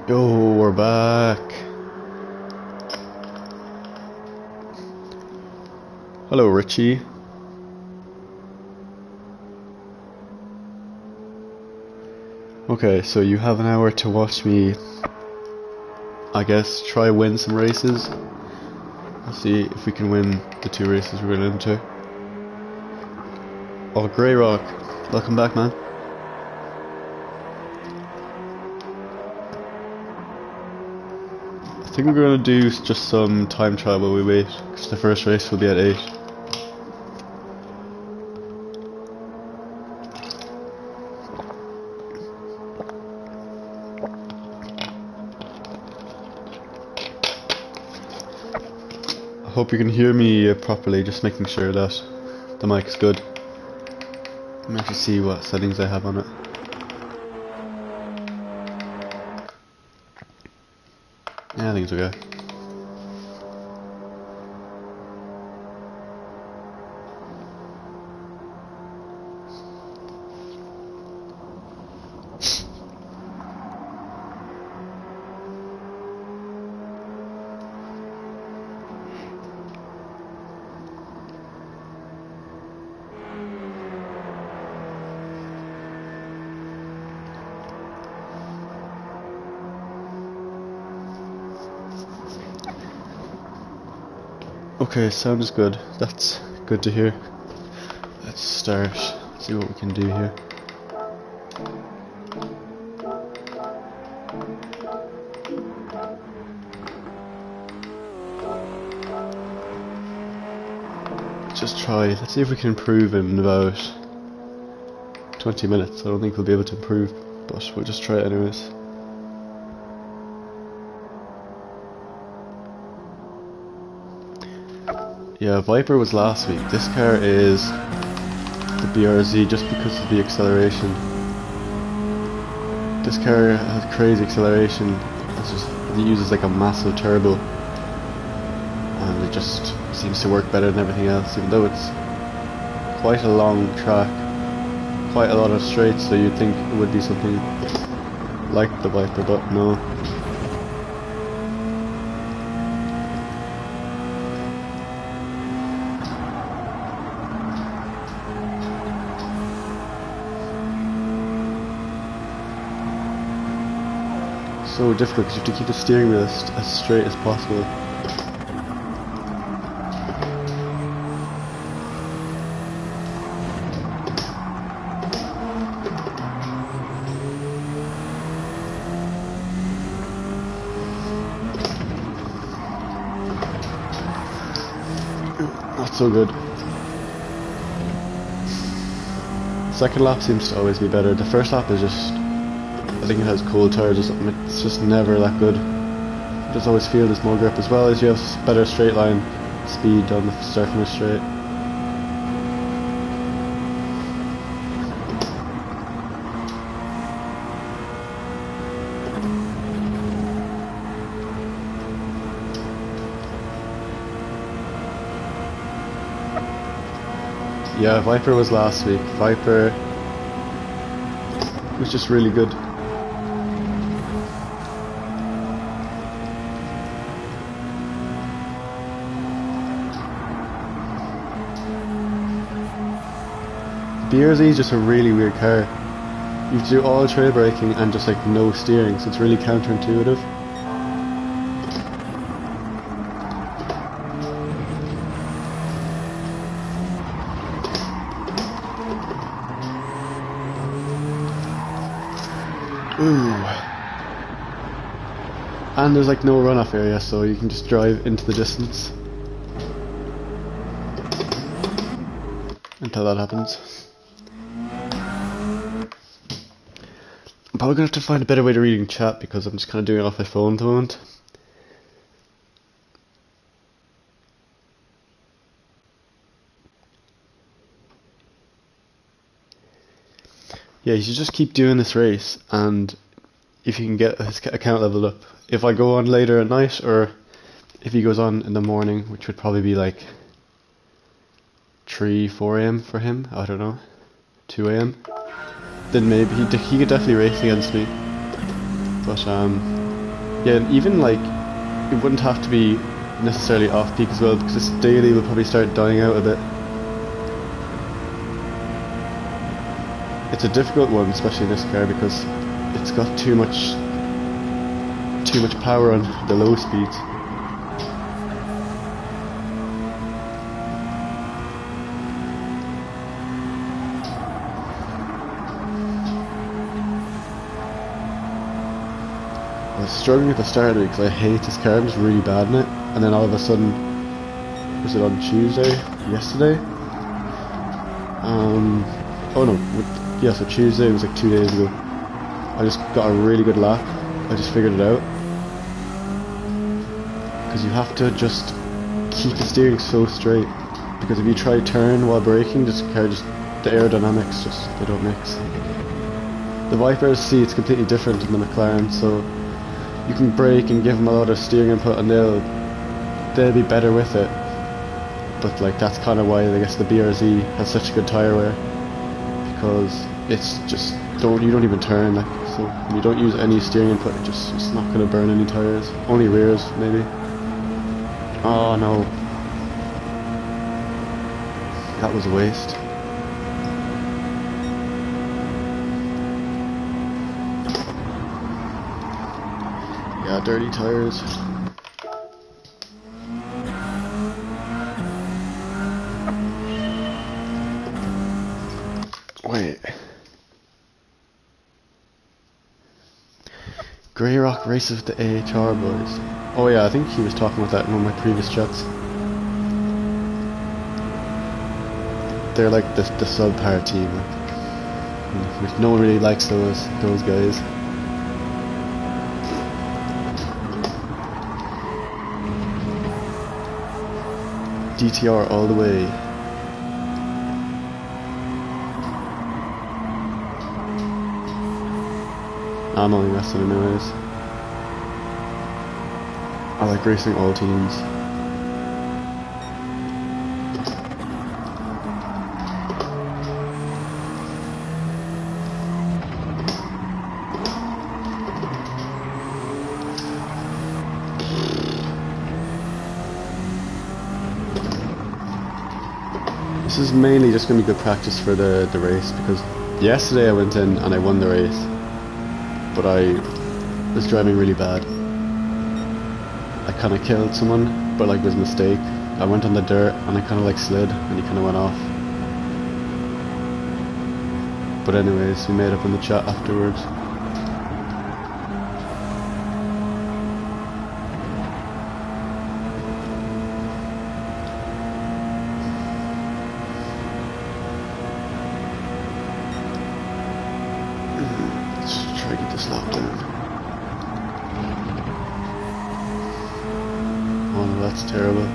Yo, we're back. Hello, Richie. Okay, so you have an hour to watch me, I guess, try win some races. Let's see if we can win the 2 races we're going into. Oh, Grey Rock, welcome back, man. I think we're going to do just some time trial while we wait, because the first race will be at 8. I hope you can hear me properly, just making sure that the mic is good. Let me actually see what settings I have on it. Yeah, I think it's okay. Okay, sound is good. That's good to hear. Let's start. See what we can do here. Just try. Let's see if we can improve in about 20 minutes. I don't think we'll be able to improve, but we'll just try it anyways. Yeah, Viper was last week. This car is the BRZ just because of the acceleration. This car has crazy acceleration. It uses like a massive turbo, and it just seems to work better than everything else, even though it's quite a long track, quite a lot of straights, so you'd think it would be something like the Viper, but no. So difficult because you have to keep the steering wheel as straight as possible. Not so good. Second lap seems to always be better. The first lap is just, I think it has cold tires or something. It's just never that good. You just always feel there's more grip, as well as you have better straight line speed on the start finish straight. Yeah, Viper was last week. Viper was just really good. BRZ is just a really weird car. You have to do all trail braking and just like no steering, so it's really counterintuitive. Ooh. And there's like no runoff area, so you can just drive into the distance until that happens. I'm probably going to have to find a better way to reading chat because I'm just kind of doing it off my phone at the moment. Yeah, you should just keep doing this race, and if you can get his account leveled up. If I go on later at night, or if he goes on in the morning, which would probably be like 3, 4 AM for him, I don't know, 2 AM. Then maybe he could definitely race against me. But Yeah, and even like it wouldn't have to be necessarily off peak as well, because this daily will probably start dying out a bit. It's a difficult one, especially in this car, because it's got too much power on the low speeds. I was struggling at the start of it because I hate this car. I'm just really bad in it, and then all of a sudden, was it on Tuesday? Yesterday? Oh no, yeah, so Tuesday, it was like 2 days ago. I just got a really good lap. I just figured it out. Because you have to just keep the steering so straight. Because if you try turn while braking, the aerodynamics they don't mix. The Vipers, see, it's completely different than the McLaren, so you can brake and give them a lot of steering input and they'll be better with it. But like that's kind of why I guess the BRZ has such good tyre wear, because it's just you don't even turn, like, so when you don't use any steering input, it's not going to burn any tyres. Only rears maybe. Oh no, that was a waste. Yeah, dirty tyres. Wait. Grey Rock races with the AHR boys. Oh yeah, I think he was talking about that in one of my previous chats. They're like the subpar team. Like, no one really likes those guys. DTR all the way. I'm only messing anyways. I like racing all teams. This is mainly just going to be good practice for the race, because yesterday I went in and I won the race, but I was driving really bad. I kind of killed someone, but like it was a mistake. I went on the dirt and I kind of like slid and he kind of went off. But anyways, we made up in the chat afterwards. This lap down. Oh no, that's terrible.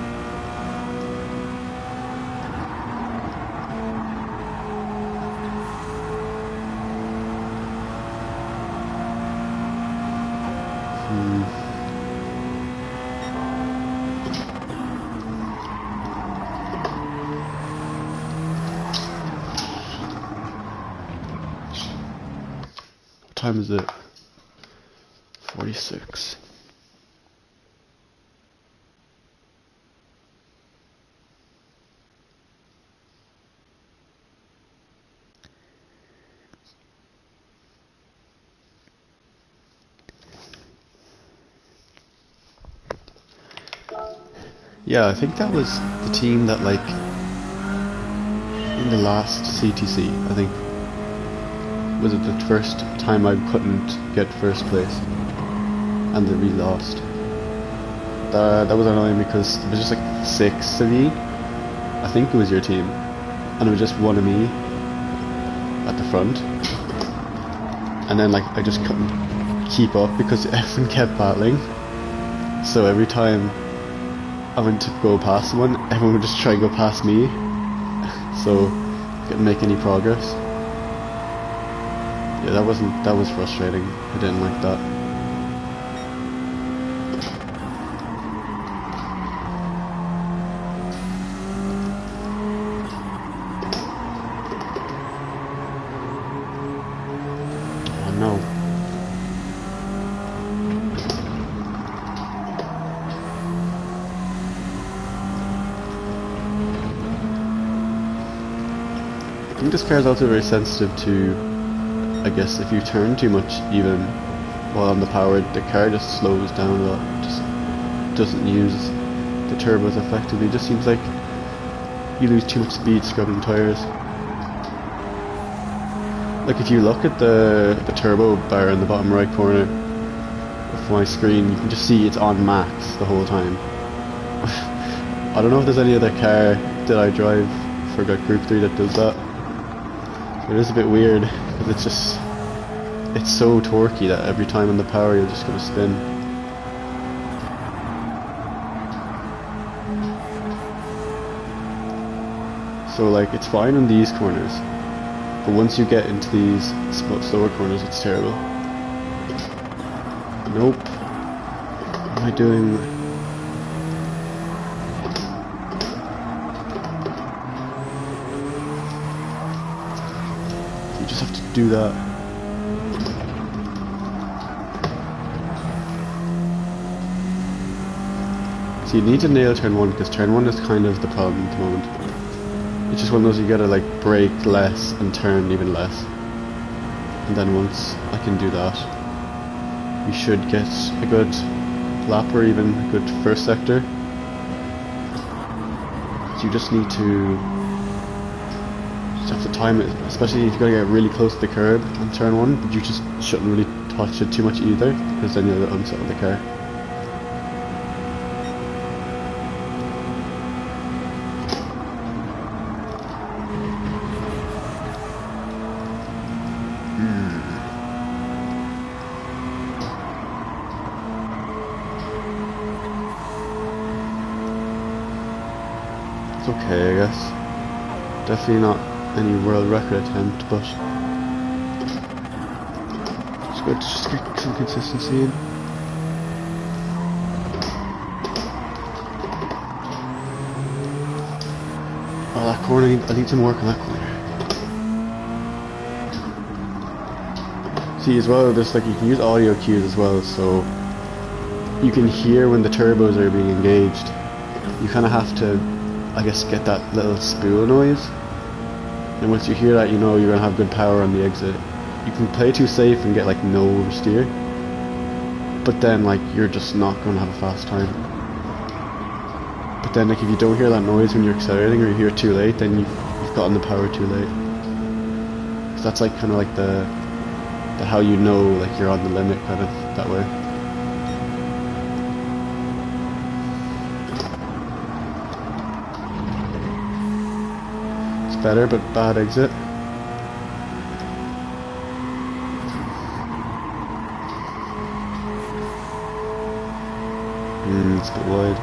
What time is it? 46. Yeah, I think that was the team that, like, in the last CTC, I think, was it the first time I couldn't get first place, and then we lost. That was annoying because it was just like 6 of you. I think it was your team, and it was just one of me at the front, and then like I just couldn't keep up because everyone kept battling. So every time I went to go past someone, everyone would just try and go past me, so I couldn't make any progress. Yeah, that was frustrating. I didn't like that. Oh no. think this car is also very sensitive to, I guess, if you turn too much even while on the power, the car just slows down a lot, just doesn't use the turbos effectively. It just seems like you lose too much speed scrubbing tires. Like if you look at the turbo bar in the bottom right corner of my screen, you can just see it's on max the whole time. I don't know if there's any other car that I drive for Group 3 that does that. It is a bit weird, because it's so torquey that every time on the power you're just going to spin. So like it's fine on these corners, but once you get into these slower corners it's terrible. Nope. What am I doing? You just have to do that. So you need to nail turn 1, because turn 1 is kind of the problem at the moment. It's just one of those you gotta like brake less and turn even less. And then once I can do that, we should get a good lap or even a good first sector. So you just need to have to time it, especially if you're gonna get really close to the curb on turn 1, but you just shouldn't really touch it too much either, because then you'll unsettle the car. It's okay, I guess. Definitely not any world record attempt, but it's good to just get some consistency in. Oh, that corner, I need some work on that corner. See, as well, there's like, you can use audio cues as well, so you can hear when the turbos are being engaged. You kind of have to, I guess, get that little spool noise. And once you hear that, you know you're going to have good power on the exit. You can play too safe and get like no oversteer, but then like you're just not going to have a fast time. But then like if you don't hear that noise when you're accelerating, or you hear it too late, then you've gotten the power too late. So that's like kind of like the how you know like you're on the limit, kind of that way. Better, but bad exit. It's a bit wide.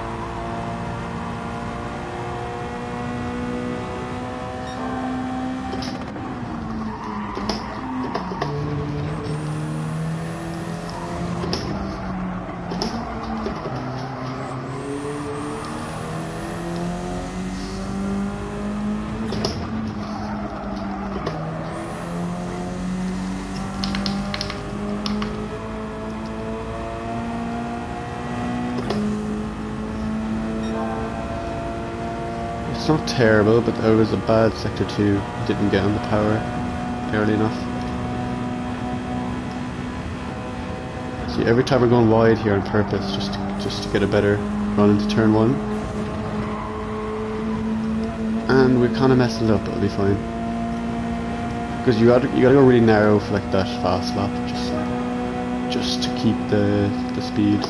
It's not terrible, but there was a bad sector 2. Didn't get on the power early enough. See, every time we're going wide here on purpose, just to get a better run into turn 1. And we're kind of messing it up, but it'll be fine. Because you gotta go really narrow for like that fast lap, just to keep the speed.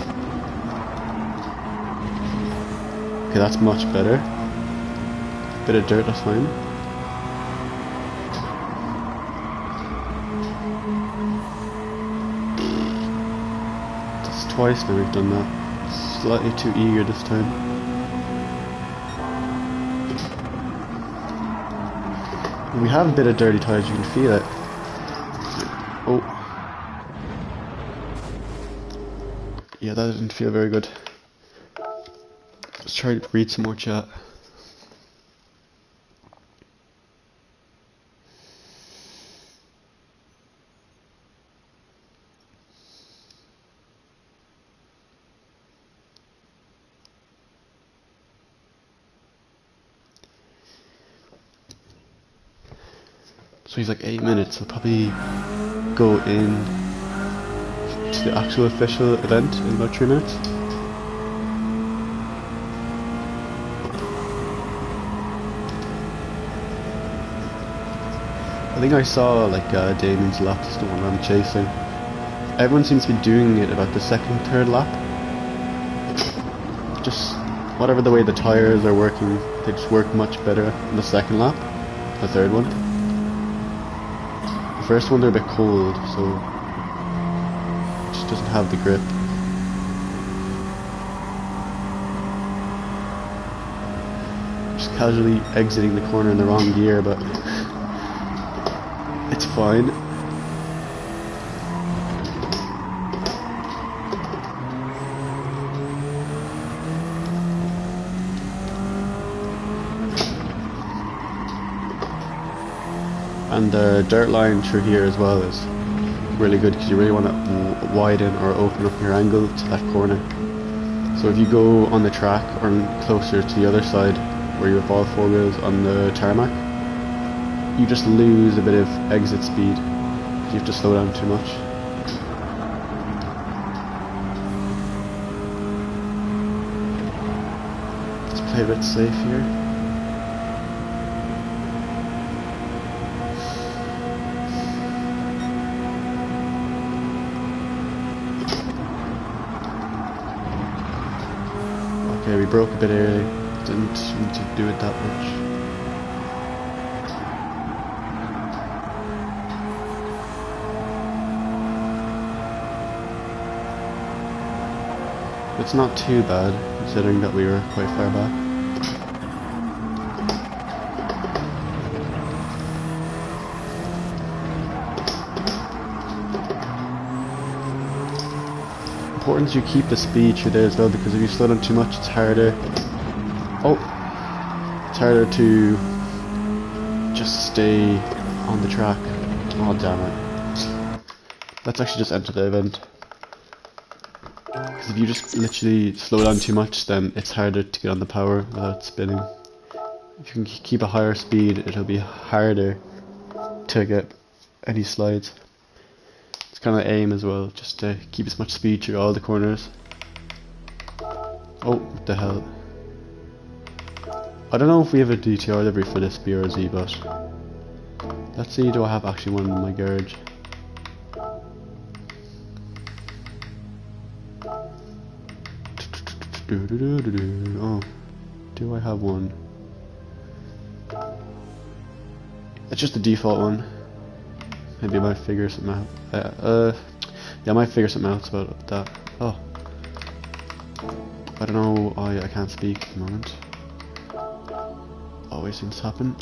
Okay, that's much better. Bit of dirt, that's fine. That's twice now we've done that. Slightly too eager this time. And we have a bit of dirty tires, you can feel it. Oh. Yeah, that didn't feel very good. Let's try to read some more chat. he's like 8 minutes. I'll probably go in to the actual official event in about 3 minutes. I think I saw like Damien's lap is the one I'm chasing. Everyone seems to be doing it about the second, third lap. Just whatever the way the tires are working, they just work much better in the second lap, the third one. The first one they're a bit cold, so it just doesn't have the grip. Just casually exiting the corner in the wrong gear, but it's fine. And the dirt line through here as well is really good because you really want to widen or open up your angle to that corner. So if you go on the track or closer to the other side where you have all four wheels on the tarmac, you just lose a bit of exit speed. You have to slow down too much. Let's play a bit safe here. Okay, we broke a bit early. Didn't need to do it that much. It's not too bad, considering that we were quite far back. Important you keep the speed through there as well, because if you slow down too much, it's harder. Oh, it's harder to just stay on the track. Oh damn it! Let's actually just enter the event. Because if you just literally slow down too much, then it's harder to get on the power without spinning. If you can keep a higher speed, it'll be harder to get any slides. It's kind of aim as well, just to keep as much speed through all the corners. Oh, what the hell. I don't know if we have a DTR livery for this BRZ, but let's see, do I have actually one in my garage? Oh, do I have one? It's just the default one. Maybe I might figure something out. Yeah, I might figure something out about that. Oh, I don't know. I can't speak at the moment. Always seems to happen.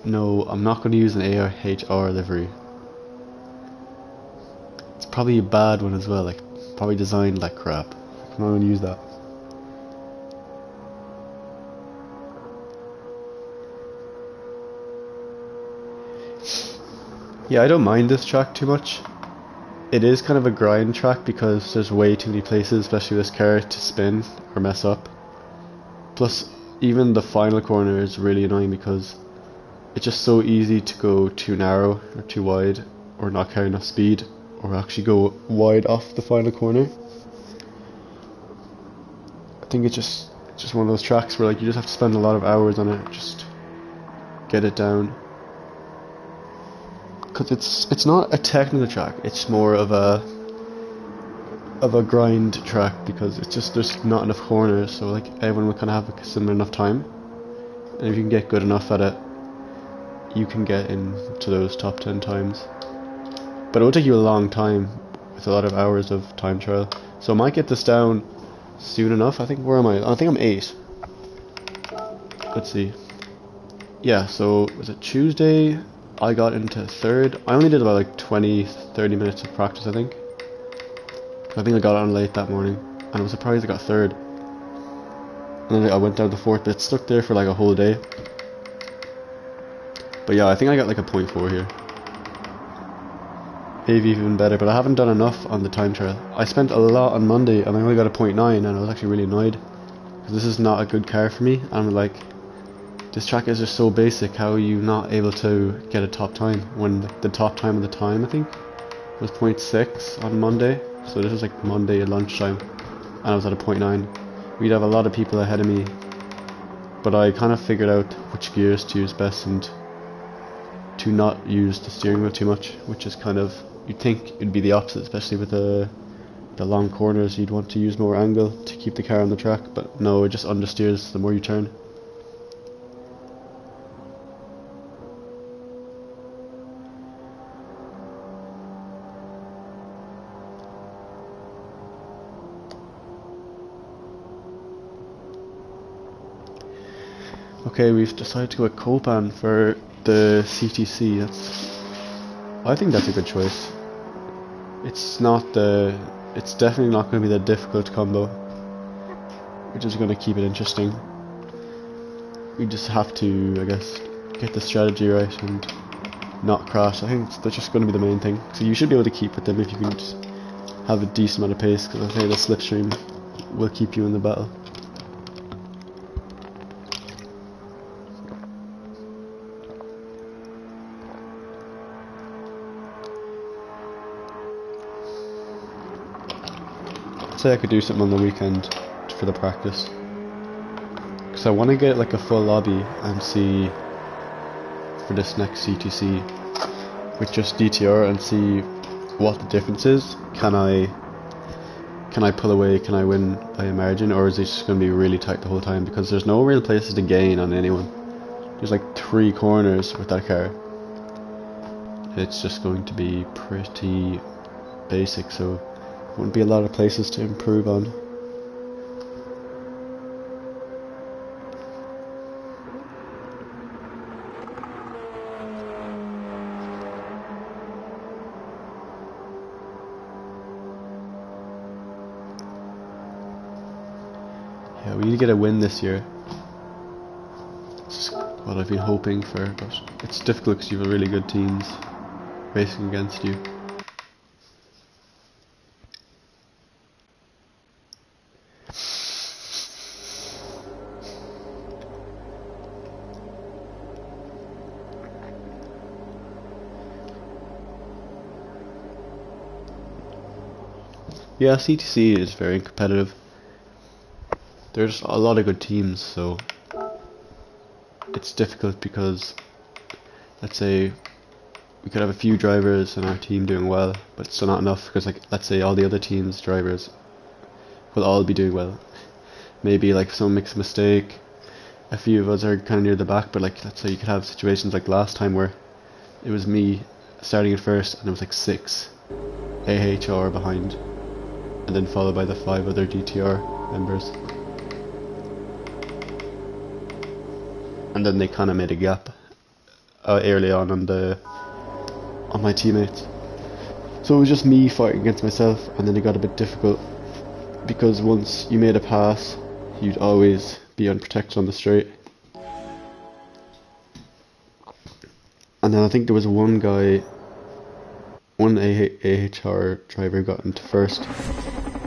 No, I'm not going to use an AHR livery. It's probably a bad one as well, like probably designed like crap. I'm not going to use that. Yeah, I don't mind this track too much. It is kind of a grind track because there's way too many places, especially with this car, to spin or mess up. Plus, even the final corner is really annoying because it's just so easy to go too narrow or too wide or not carry enough speed or actually go wide off the final corner. I think it's just one of those tracks where like you just have to spend a lot of hours on it, just get it down. Because it's not a technical track, it's more of a grind track because it's just there's not enough corners, so like everyone will kind of have a similar enough time, and if you can get good enough at it, you can get into those top 10 times. But it will take you a long time with a lot of hours of time trial. So I might get this down soon enough. I think, where am I? I think I'm 8. Let's see. Yeah, so was it Tuesday? I got into 3rd. I only did about like 20-30 minutes of practice, I think. I think I got on late that morning, and I was surprised I got 3rd. And then I went down to 4th, but it stuck there for like a whole day. But yeah, I think I got like a 0.4 here. maybe even better, but I haven't done enough on the time trial. I spent a lot on Monday and I only got a .9 and I was actually really annoyed because this is not a good car for me. And I'm like, this track is just so basic, how are you not able to get a top time when the top time of the time I think was .6 on Monday. So this was like Monday at lunchtime and I was at a .9. We'd have a lot of people ahead of me, but I kind of figured out which gears to use best and to not use the steering wheel too much, which is kind of, you'd think it'd be the opposite, especially with the long corners. You'd want to use more angle to keep the car on the track, but no, it just understeers the more you turn. Okay, we've decided to go with Copan for the CTC. I think that's a good choice. It's definitely not going to be the difficult combo, which is going to keep it interesting. We just have to, I guess, get the strategy right and not crash. I think that's just going to be the main thing. So you should be able to keep with them if you can just have a decent amount of pace, because I think the slipstream will keep you in the battle. Say I could do something on the weekend for the practice, because I want to get like a full lobby and see for this next CTC with just DTR and see what the difference is. Can I pull away, can I win by a margin, or is it just going to be really tight the whole time, because there's no real places to gain on anyone. There's like 3 corners with that car. It's just going to be pretty basic, so wouldn't be a lot of places to improve on. Yeah, we need to get a win this year. It's what I've been hoping for, but it's difficult because you have really good teams racing against you. Yeah, CTC is very competitive. There's a lot of good teams, so it's difficult because, let's say, we could have a few drivers in our team doing well, but it's still not enough, because like, let's say all the other teams' drivers will all be doing well. Maybe like if someone makes a mistake, a few of us are kind of near the back, but like let's say you could have situations like last time where it was me starting at first and there was like 6 AHR behind, and then followed by the 5 other DTR members. And then they kind of made a gap early on my teammates. So it was just me fighting against myself, and then it got a bit difficult because once you made a pass, you'd always be unprotected on the straight. And then I think there was one AHR driver got into first,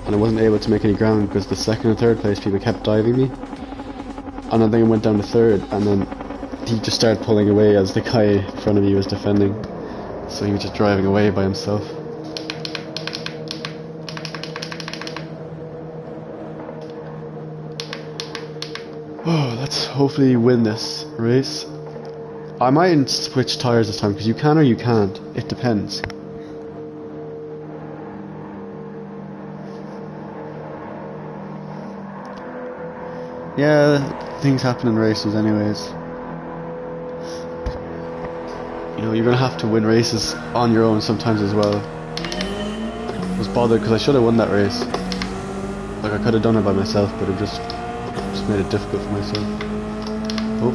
and I wasn't able to make any ground because the second and third place people kept diving me. And I think I went down to third, and then he just started pulling away as the guy in front of me was defending. So he was just driving away by himself. Oh, let's hopefully win this race. I might switch tyres this time, because you can or you can't. It depends. Yeah, things happen in races anyways. You know, you're gonna have to win races on your own sometimes as well. I was bothered because I should have won that race. Like, I could have done it by myself, but it just made it difficult for myself. Oh.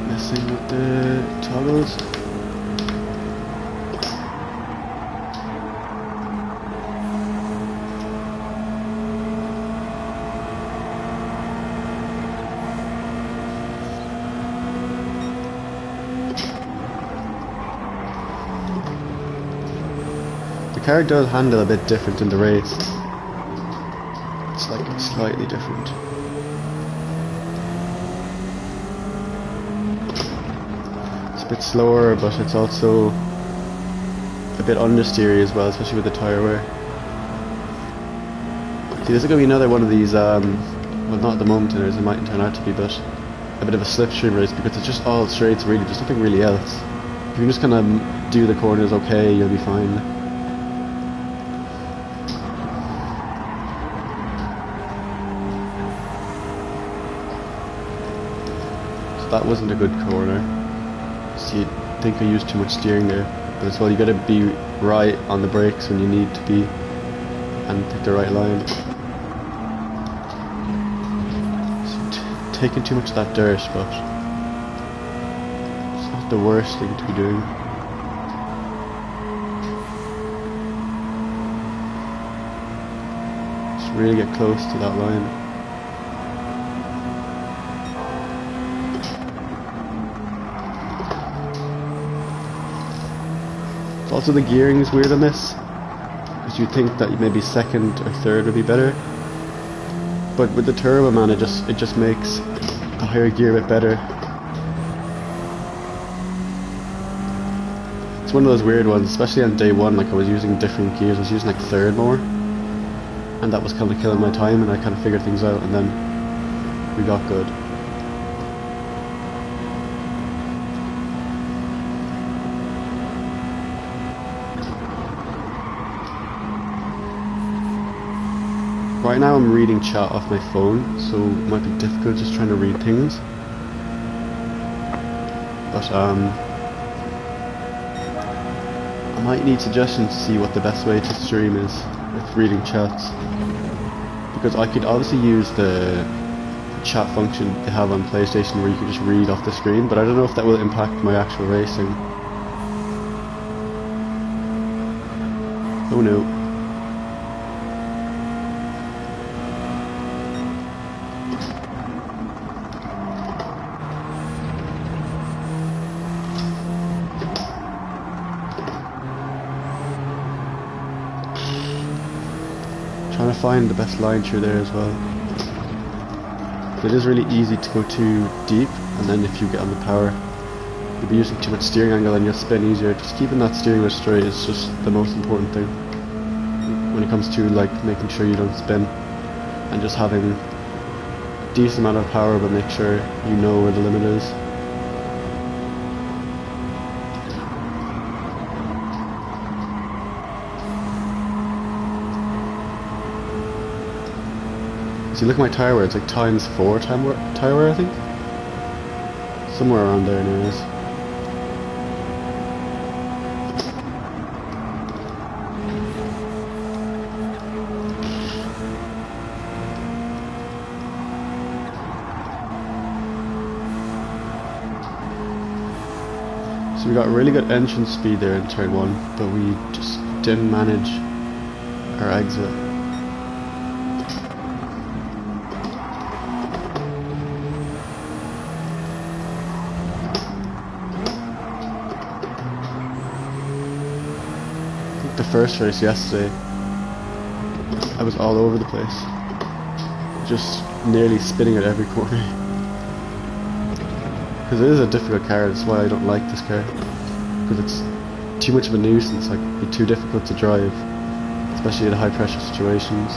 Messing with the toggles. car does handle a bit different in the race. It's like slightly different. It's a bit slower, but it's also a bit understeery as well, especially with the tyre wear. See, this is going to be another one of these, well, not at the moment, it might turn out to be, but a bit of a slipstream race, because it's just all straights really, there's nothing really else. If you can just kind of do the corners okay, you'll be fine. So that wasn't a good corner. So you'd think I used too much steering there, but as well you gotta be right on the brakes when you need to be, and pick the right line. Taking too much of that dirt, but it's not the worst thing to be doing. Just really get close to that line. Also, the gearing is weird on this, because you'd think that maybe second or third would be better. But with the turbo, man, it just makes the higher gear a bit better. It's one of those weird ones, especially on day one. Like I was using different gears. I was using like third more, and that was kind of killing my time. And I kind of figured things out, and then we got good. Right now I'm reading chat off my phone, so it might be difficult just trying to read things. But I might need suggestions to see what the best way to stream is with reading chats. Because I could obviously use the chat function they have on PlayStation where you can just read off the screen, but I don't know if that will impact my actual racing. Oh no. Trying to find the best line through there as well. It is really easy to go too deep, and then if you get on the power, you'll be using too much steering angle and you'll spin easier. Just keeping that steering wheel straight is just the most important thing when it comes to like making sure you don't spin, and just having a decent amount of power, but make sure you know where the limit is. So look at my tyre wear, it's like ×4 tyre wear, I think? Somewhere around there anyways. So we got really good entrance speed there in turn 1, but we just didn't manage our exit. The first race yesterday, I was all over the place, just nearly spinning at every corner. Because it is a difficult car, that's why I don't like this car. Because it's too much of a nuisance, like it'd be too difficult to drive, especially in high pressure situations.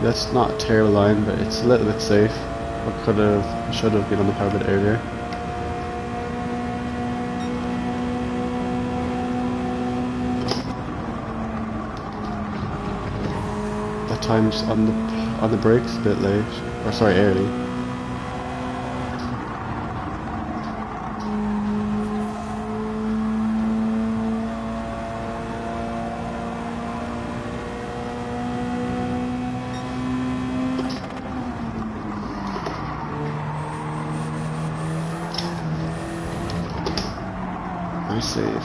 That's not a terrible line, but it's a little bit safe. I should have been on the power a bit earlier. That time just on the brakes a bit late, or sorry, early. Nice save.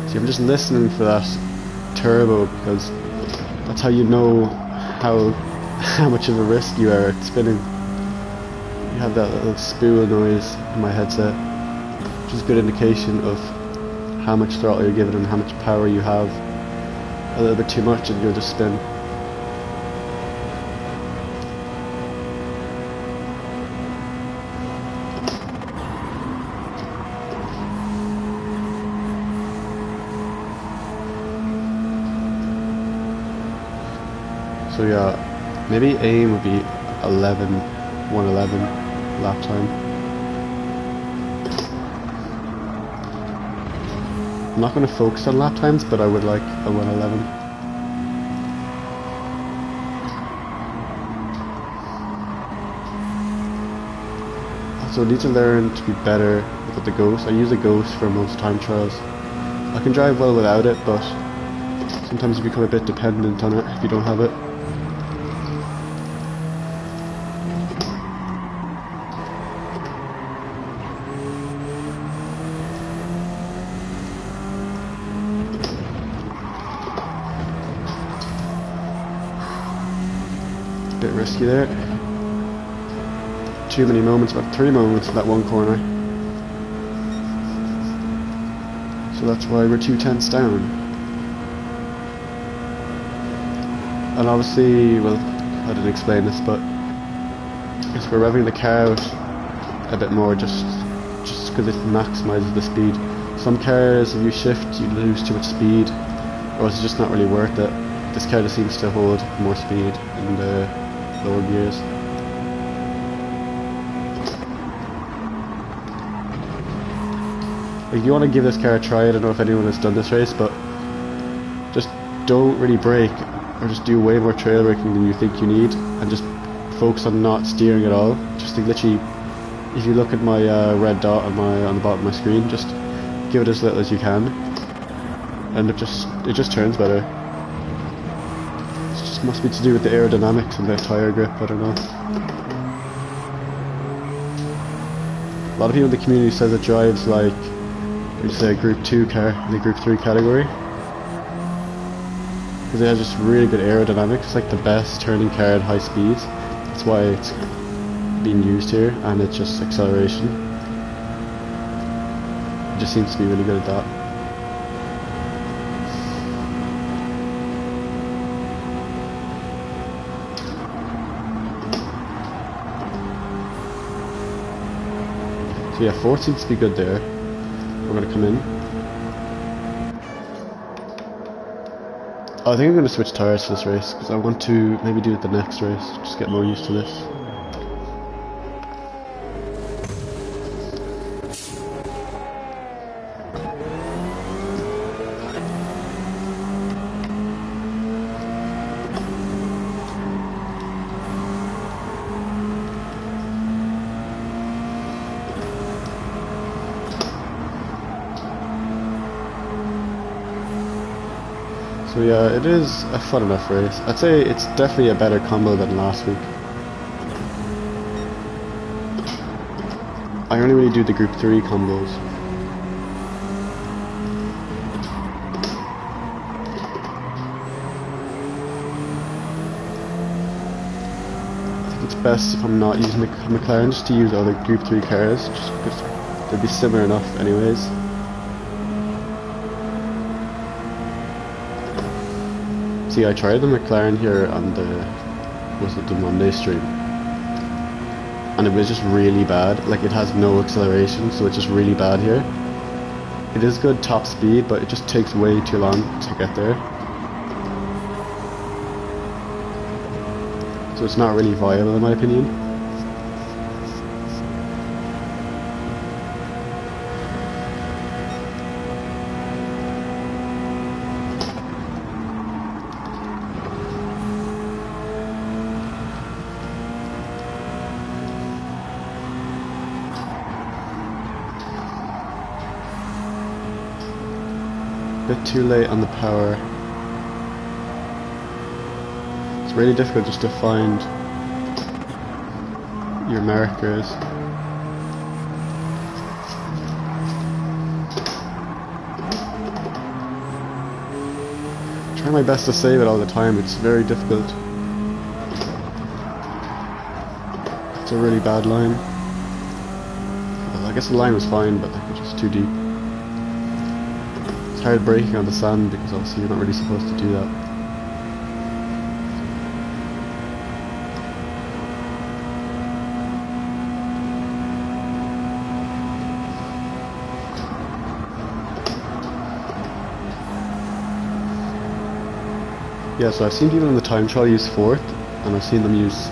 See, I'm just listening for that turbo because That's how you know how much of a risk you are at spinning. You have that little spool noise in my headset, which is a good indication of how much throttle you're giving and how much power you have. A little bit too much and you'll just spin. So yeah, maybe aim would be 111 lap time. I'm not going to focus on lap times, but I would like a 111. Also, I need to learn to be better with the Ghost. I use the Ghost for most time trials. I can drive well without it, but sometimes you become a bit dependent on it if you don't have it. Bit risky there. Too many moments, about 3 moments in that one corner. So that's why we're 2 tenths down. And obviously, well, I didn't explain this, but if we're revving the car out a bit more just because it maximizes the speed. Some cars, if you shift, you lose too much speed, or it's just not really worth it. This car just seems to hold more speed in the lower gears. If you want to give this car a try, I don't know if anyone has done this race, but just don't really brake, or just do way more trail braking than you think you need, and just focus on not steering at all. Just to literally, if you look at my red dot on the bottom of my screen, just give it as little as you can, and it just turns better. It just must be to do with the aerodynamics and the tire grip, I don't know. A lot of people in the community says it drives like, it's a Group 2 car in the Group 3 category, because it has just really good aerodynamics. It's like the best turning car at high speeds. That's why it's being used here, and it's just acceleration. It just seems to be really good at that. So yeah, 4 seems to be good there. We're going to come in. I think I'm going to switch tires for this race, because I want to maybe do it the next race, just get more used to this. So yeah, it is a fun enough race. I'd say it's definitely a better combo than last week. I only really do the Group 3 combos. I think it's best if I'm not using the McLaren, just to use other Group 3 cars, just because they'd be similar enough anyways. See, I tried the McLaren here on the Monday stream, and it was just really bad. Like, it has no acceleration, so it's just really bad here. It is good top speed, but it just takes way too long to get there. So it's not really viable in my opinion. Bit too late on the power. It's really difficult just to find your markers. try my best to save it all the time. It's very difficult. It's a really bad line. Well, I guess the line was fine, but like, it's just too deep. It's hard braking on the sand because obviously you're not really supposed to do that. Yeah, so I've seen people in the time trial use 4th, and I've seen them use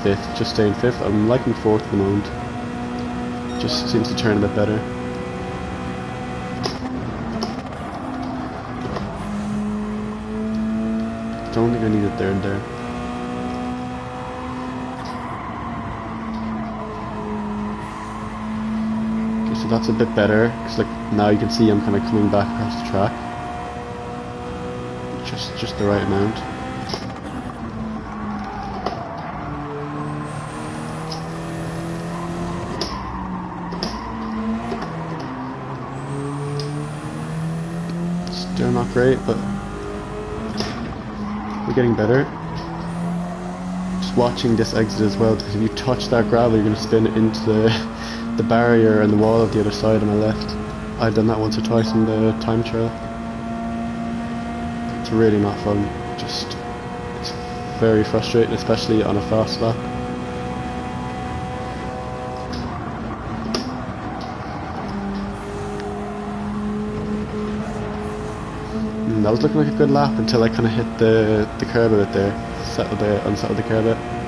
5th, just staying 5th. I'm liking 4th at the moment. Just seems to turn a bit better. Don't think I need it there and there. Okay, so that's a bit better, because like now you can see I'm kind of coming back across the track. Just the right amount. Still not great, but we're getting better. Just watching this exit as well, because if you touch that gravel you're going to spin into the barrier and the wall of the other side on my left. I've done that once or twice in the time trial. It's really not fun. It's very frustrating, especially on a fast lap. That was looking like a good lap until I kind of hit the curb a bit there, unsettled the curb a bit.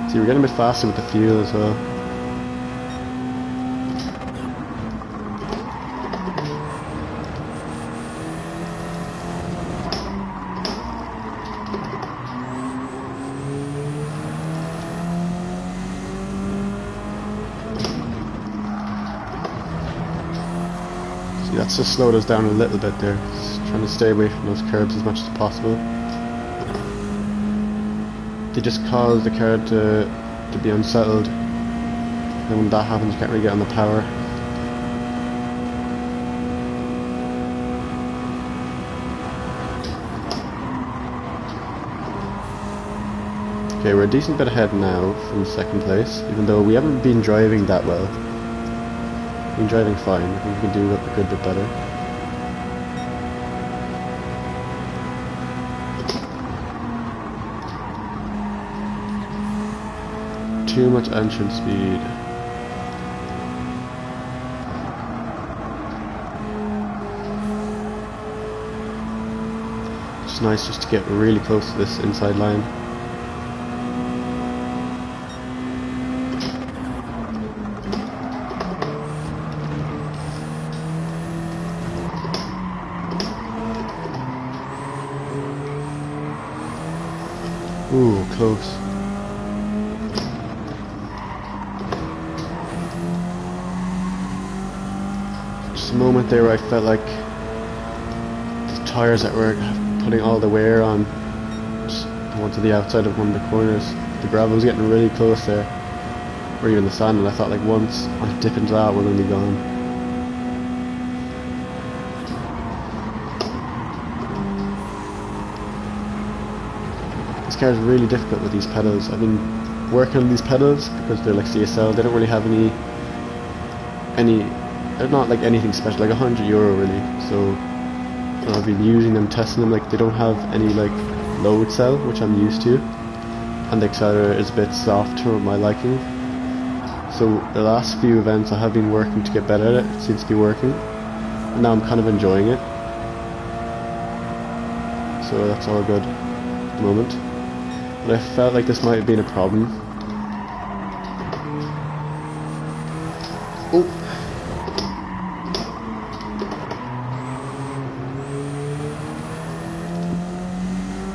See, we're getting a bit faster with the fuel as well. See, that's just slowed us down a little bit there. Just trying to stay away from those curbs as much as possible. They just cause the car to be unsettled, and when that happens you can't really get on the power. Okay, we're a decent bit ahead now from second place, even though we haven't been driving that well. We've been driving fine. I think we can do a good bit better. Too much entrance speed. It's nice just to get really close to this inside line. Ooh, close. Just a moment there where I felt like the tyres that were putting all the wear on just went to the outside of one of the corners. The gravel was getting really close there, or even the sand, and I thought like once I dip into that we're going to be gone. This car is really difficult with these pedals. I've been working on these pedals because they're like CSL. They don't really have any. They're not like anything special, like €100 really. So I've been using them, testing them. Like they don't have any like load cell, which I'm used to, and the accelerator is a bit soft for my liking. So the last few events I have been working to get better at it. It seems to be working, and now I'm kind of enjoying it. So that's all good at the moment. But I felt like this might have been a problem. Oh.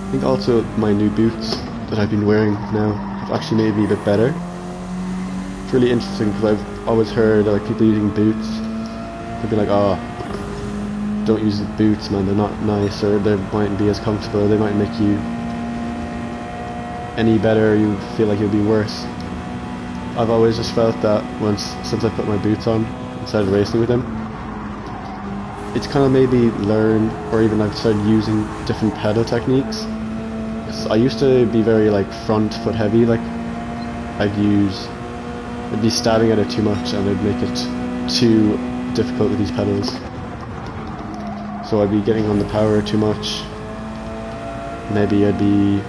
I think also my new boots that I've been wearing now have actually made me a bit better. It's really interesting because I've always heard like people using boots they'd be like, oh, don't use the boots, man, they're not nice, or they mightn't be as comfortable, they might make you any better, you feel like you'll be worse. I've always just felt that since I put my boots on and started racing with them, it's kind of made me learn, or even I've started using different pedal techniques. I used to be very like front foot heavy, like I'd be stabbing at it too much and I'd make it too difficult with these pedals. So I'd be getting on the power too much. Maybe I'd be,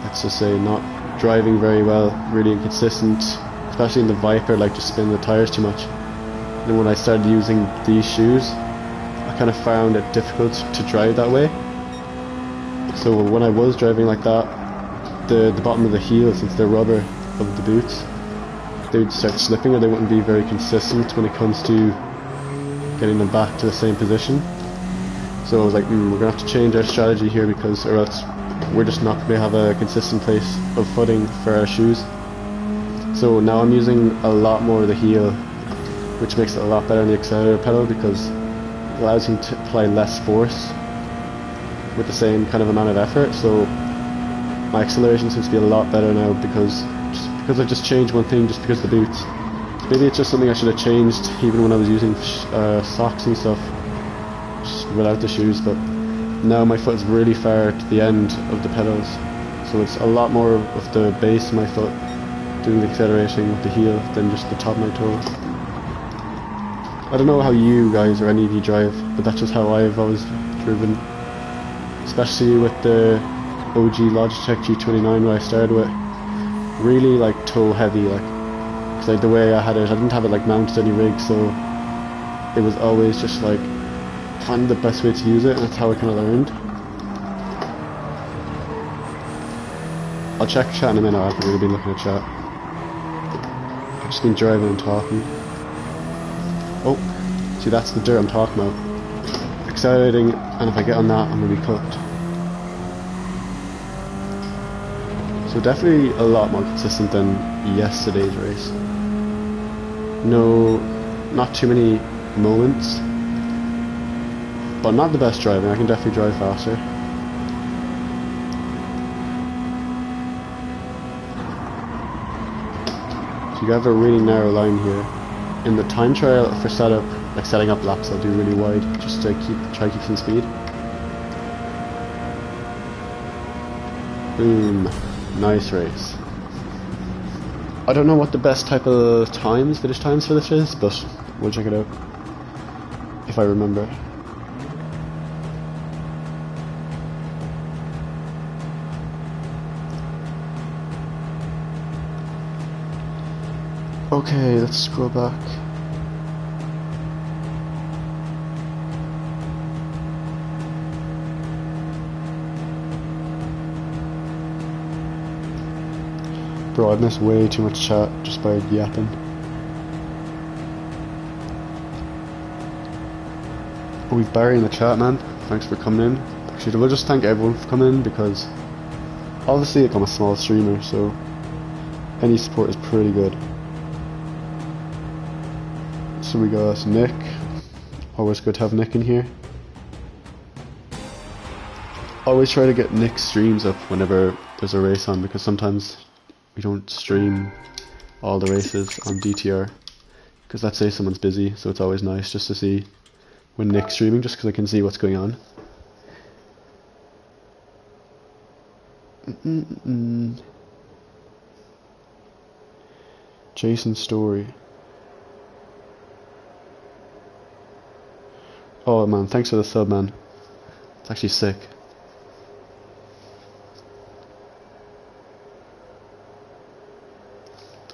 let's just say, not driving very well, really inconsistent, especially in the Viper, like just spinning the tires too much. And then when I started using these shoes, I kind of found it difficult to drive that way. So when I was driving like that, the bottom of the heel, since they're rubber of the boots, they would start slipping, or they wouldn't be very consistent when it comes to getting them back to the same position. So I was like, we're gonna have to change our strategy here, because or else we're just not gonna have a consistent place of footing for our shoes. So now I'm using a lot more of the heel, which makes it a lot better on the accelerator pedal, because it allows me to apply less force with the same kind of amount of effort. So my acceleration seems to be a lot better now, because I've just changed one thing, just because of the boots. So maybe it's just something I should have changed even when I was using socks and stuff, just without the shoes. But now my foot is really far to the end of the pedals, so it's a lot more of the base of my foot doing the acceleration with the heel than just the top of my toe. I don't know how you guys or any of you drive, but that's just how I've always driven, especially with the OG Logitech G29 where I started with. Really like toe heavy, like, because like the way I had it, I didn't have it like mounted any rig, so it was always just like finding the best way to use it, and that's how I kind of learned. I'll check chat in a minute. I haven't really been looking at chat. I've just been driving and talking. Oh, see, that's the dirt I'm talking about. Accelerating, and if I get on that, I'm gonna be cooked. So definitely a lot more consistent than yesterday's race. No, not too many moments, but not the best driving. I can definitely drive faster. So you have a really narrow line here. In the time trial for setup, like setting up laps, I'll do really wide just to try to keep some speed. Boom. Nice race. I don't know what the best type of finish times for this is, but we'll check it out if I remember. Okay, let's scroll back. Bro, I've missed way too much chat just by yapping. Oh, we've Barry in the chat, man. Thanks for coming in. Actually, we'll just thank everyone for coming in, because obviously I'm a small streamer, so any support is pretty good. So we got Nick. Always good to have Nick in here. Always try to get Nick's streams up whenever there's a race on, because sometimes we don't stream all the races on DTR, because let's say someone's busy, so it's always nice just to see when Nick's streaming, just because I can see what's going on. Jason Story. Oh man, thanks for the sub, man. It's actually sick.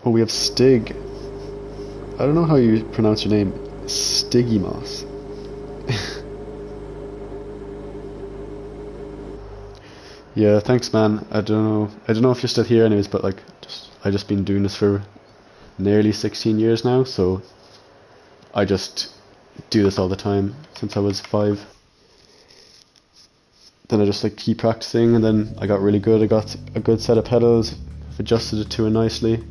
Oh, we have Stig. I don't know how you pronounce your name. Stigimos. Yeah, thanks, man. I don't know if you're still here anyways, but like, I just been doing this for nearly 16 years now, so I just do this all the time since I was 5. Then I just like keep practicing, and then I got really good. I got a good set of pedals. I've adjusted it to it nicely.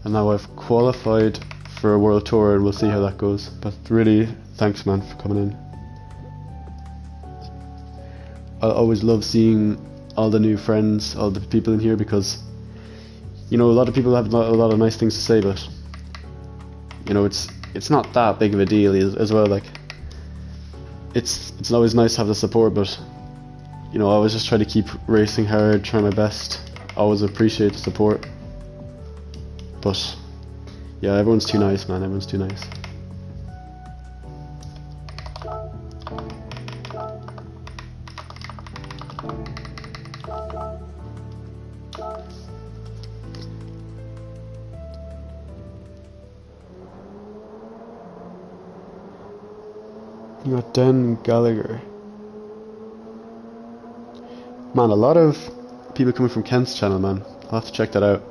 And now I've qualified for a world tour, and we'll see how that goes. But really, thanks man for coming in. I always love seeing all the new friends, all the people in here, because you know, a lot of people have a lot of nice things to say, but you know, it's not that big of a deal as well. Like, it's always nice to have the support, but you know, I always just try to keep racing hard, try my best. I always appreciate the support, but yeah, everyone's too nice, man. Everyone's too nice. You got Den Gallagher. Man, a lot of people coming from Kent's channel, man. I'll have to check that out.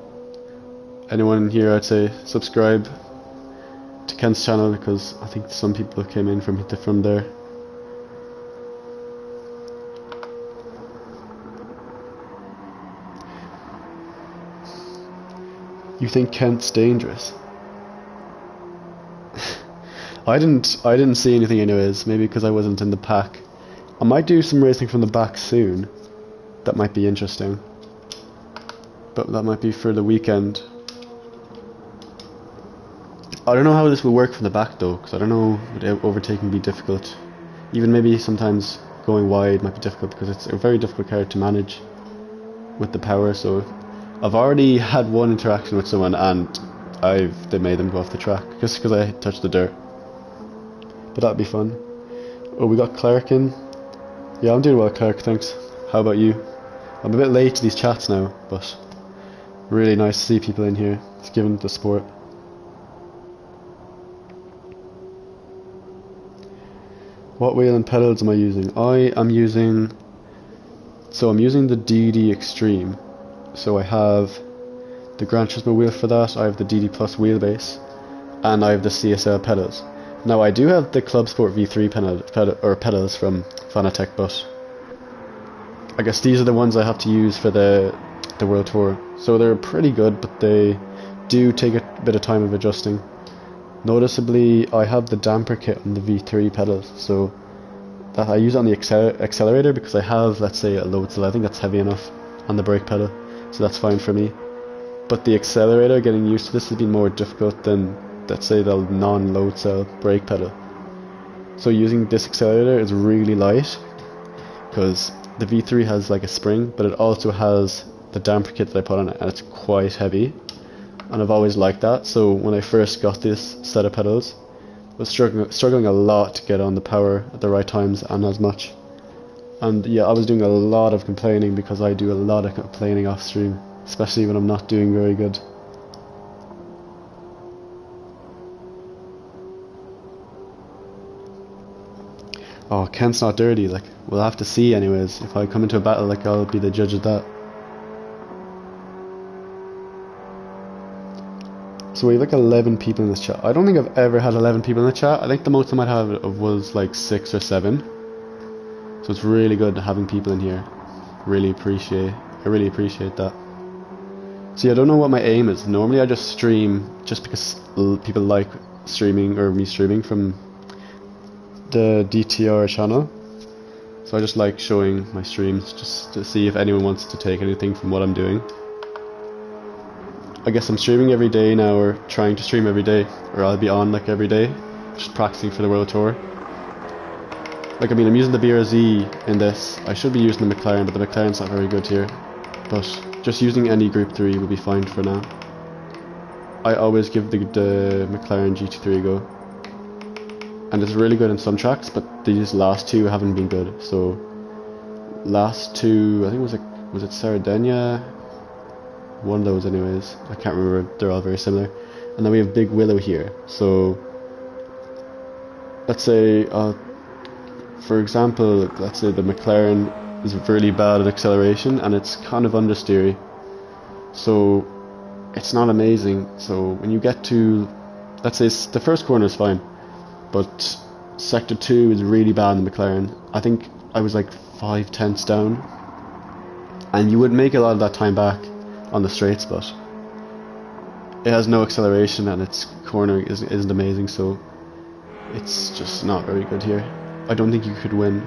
Anyone here, I'd say subscribe to Kent's channel, because I think some people came in from there. You think Kent's dangerous? I didn't see anything anyways, maybe because I wasn't in the pack. I might do some racing from the back soon. That might be interesting. But that might be for the weekend. I don't know how this will work from the back though, because I don't know, would overtaking be difficult. Even maybe sometimes going wide might be difficult, because it's a very difficult car to manage with the power. So I've already had one interaction with someone and they made them go off the track just because I touched the dirt. But that'd be fun. Oh, we got Clark in. Yeah, I'm doing well, Clark, thanks. How about you? I'm a bit late to these chats now, but really nice to see people in here. It's giving the support. What wheel and pedals am I using? I'm using the DD Extreme. So I have the Gran Turismo wheel for that, I have the DD Plus wheelbase, and I have the CSL pedals. Now I do have the Club Sport V3 pedals from Fanatec, but I guess these are the ones I have to use for the World Tour. So they're pretty good, but they do take a bit of time of adjusting. Noticeably, I have the damper kit on the V3 pedals, so that I use it on the accelerator because I have, let's say, a load cell. I think that's heavy enough on the brake pedal, so that's fine for me. But the accelerator, getting used to this has been more difficult than, let's say, the non-load cell brake pedal. So using this accelerator is really light, because the V3 has like a spring, but it also has the damper kit that I put on it, and it's quite heavy. And I've always liked that, so when I first got this set of pedals, I was struggling a lot to get on the power at the right times and as much. And yeah, I was doing a lot of complaining, because I do a lot of complaining off stream, especially when I'm not doing very good. Oh, Kent's not dirty, like, we'll have to see anyways. If I come into a battle, like, I'll be the judge of that. So we have like 11 people in this chat. I don't think I've ever had 11 people in the chat. I think the most I might have was like 6 or 7. So it's really good having people in here. I really appreciate that. See, I don't know what my aim is. Normally I just stream just because people like streaming, or me streaming from the DTR channel. So I just like showing my streams just to see if anyone wants to take anything from what I'm doing. I guess I'm streaming every day now, or trying to stream every day, or I'll be on like every day, just practicing for the World Tour. Like, I mean, I'm using the BRZ in this. I should be using the McLaren, but the McLaren's not very good here. But just using any Group 3 will be fine for now. I always give the McLaren GT3 a go. And it's really good in some tracks, but these last two haven't been good. So, last two, I think was it Sardinia? One of those anyways. I can't remember, they're all very similar. And then we have Big Willow here. So, let's say, for example, let's say the McLaren is really bad at acceleration, and it's kind of understeery. So, it's not amazing. So, when you get to, let's say the first corner is fine, but sector 2 is really bad in the McLaren. I think I was like 5/10 down, and you would make a lot of that time back on the straights, but it has no acceleration and its cornering isn't amazing, so it's just not very good here. I don't think you could win.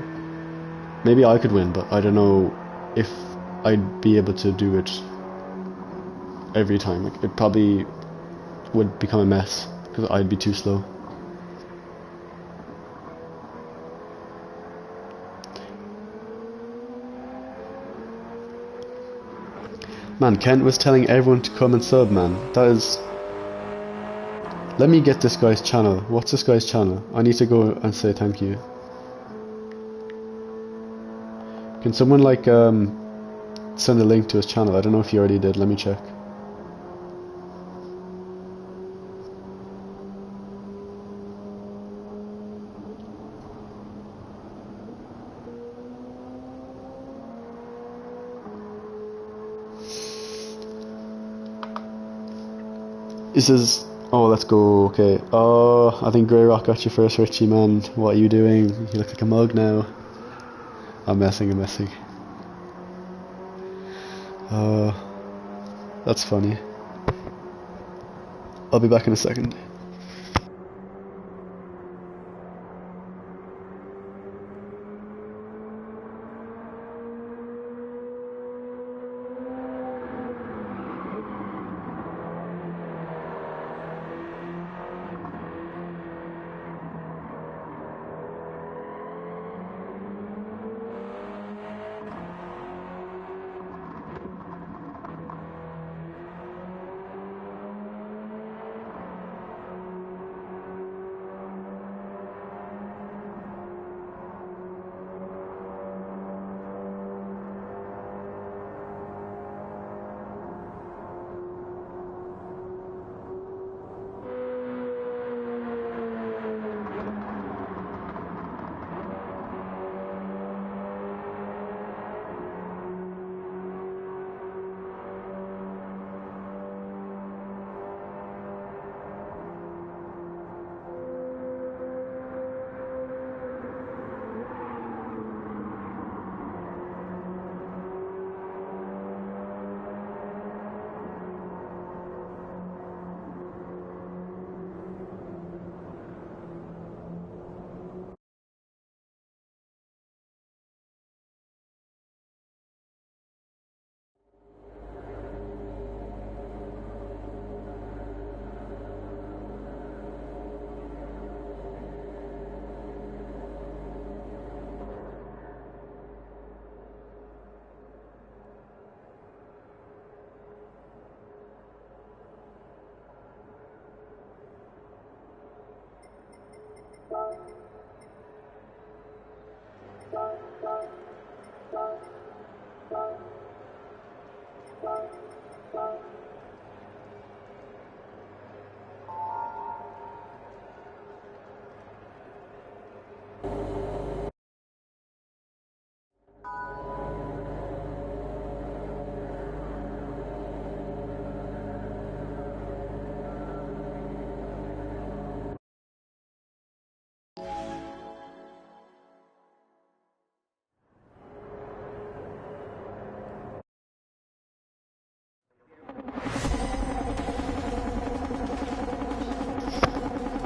Maybe I could win, but I don't know if I'd be able to do it every time. Like, it probably would become a mess because I'd be too slow. Man, Kent was telling everyone to come and sub, man. That is... Let me get this guy's channel. What's this guy's channel? I need to go and say thank you. Can someone like send a link to his channel? I don't know if you already did. Let me check. This is... Oh, let's go. Okay. Oh, I think Grey Rock got you first, Richie, man. What are you doing? You look like a mug now. I'm messing. That's funny. I'll be back in a second.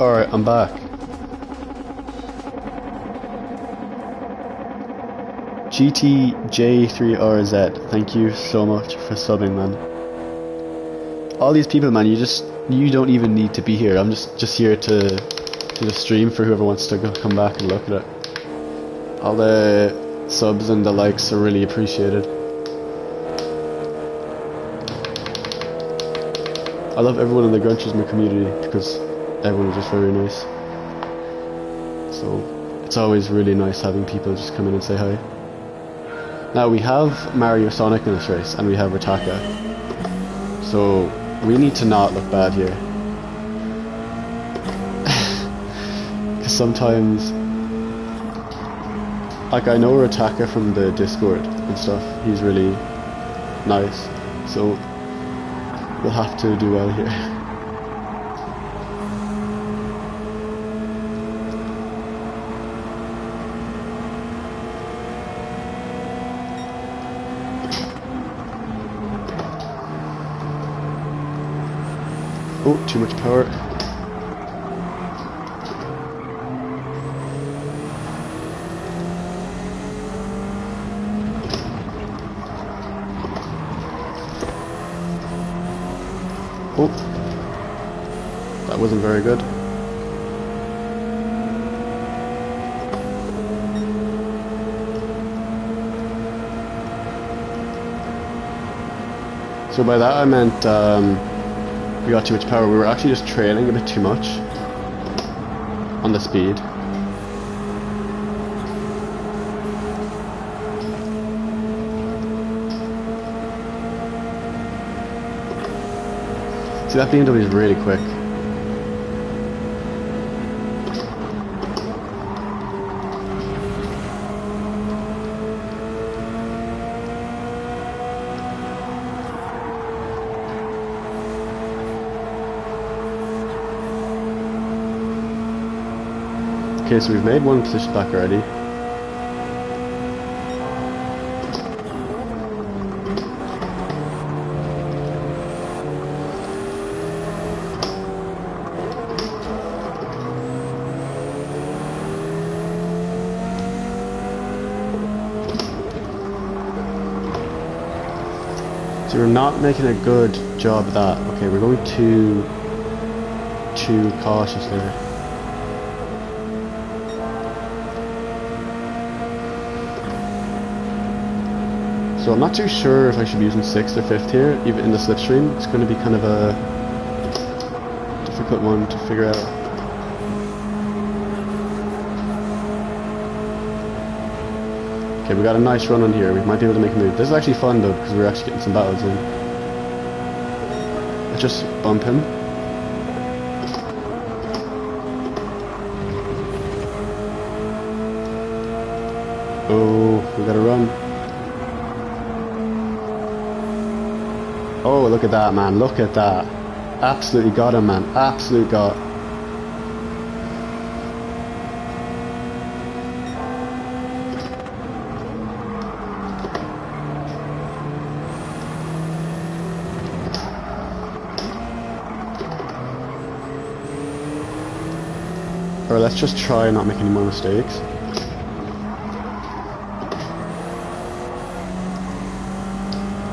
Alright, I'm back. GTJ3RZ, thank you so much for subbing, man. All these people, man, you don't even need to be here. I'm just here to the stream for whoever wants to come back and look at it. All the subs and the likes are really appreciated. I love everyone in the Gran Turismo community because everyone is just very nice. So it's always really nice having people just come in and say hi. Now we have Mario Sonic in this race and we have Ritaka. So we need to not look bad here. Because sometimes, like, I know Ritaka from the Discord and stuff. He's really nice. So we'll have to do well here. Oh, too much power. Oh, that wasn't very good. So by that I meant we got too much power. We were actually just trailing a bit too much on the speed. See, that BMW is really quick. Okay, so we've made one position back already. So we're not making a good job of that. Okay, we're going too cautious there. So I'm not too sure if I should be using 6th or 5th here, even in the slipstream. It's going to be kind of a difficult one to figure out. Okay, we got a nice run on here. We might be able to make a move. This is actually fun though, because we're actually getting some battles in. Let's just bump him. Oh, we gotta run. Oh, look at that, man. Look at that. Absolutely got him, man. Absolute got. Or let's just try and not make any more mistakes.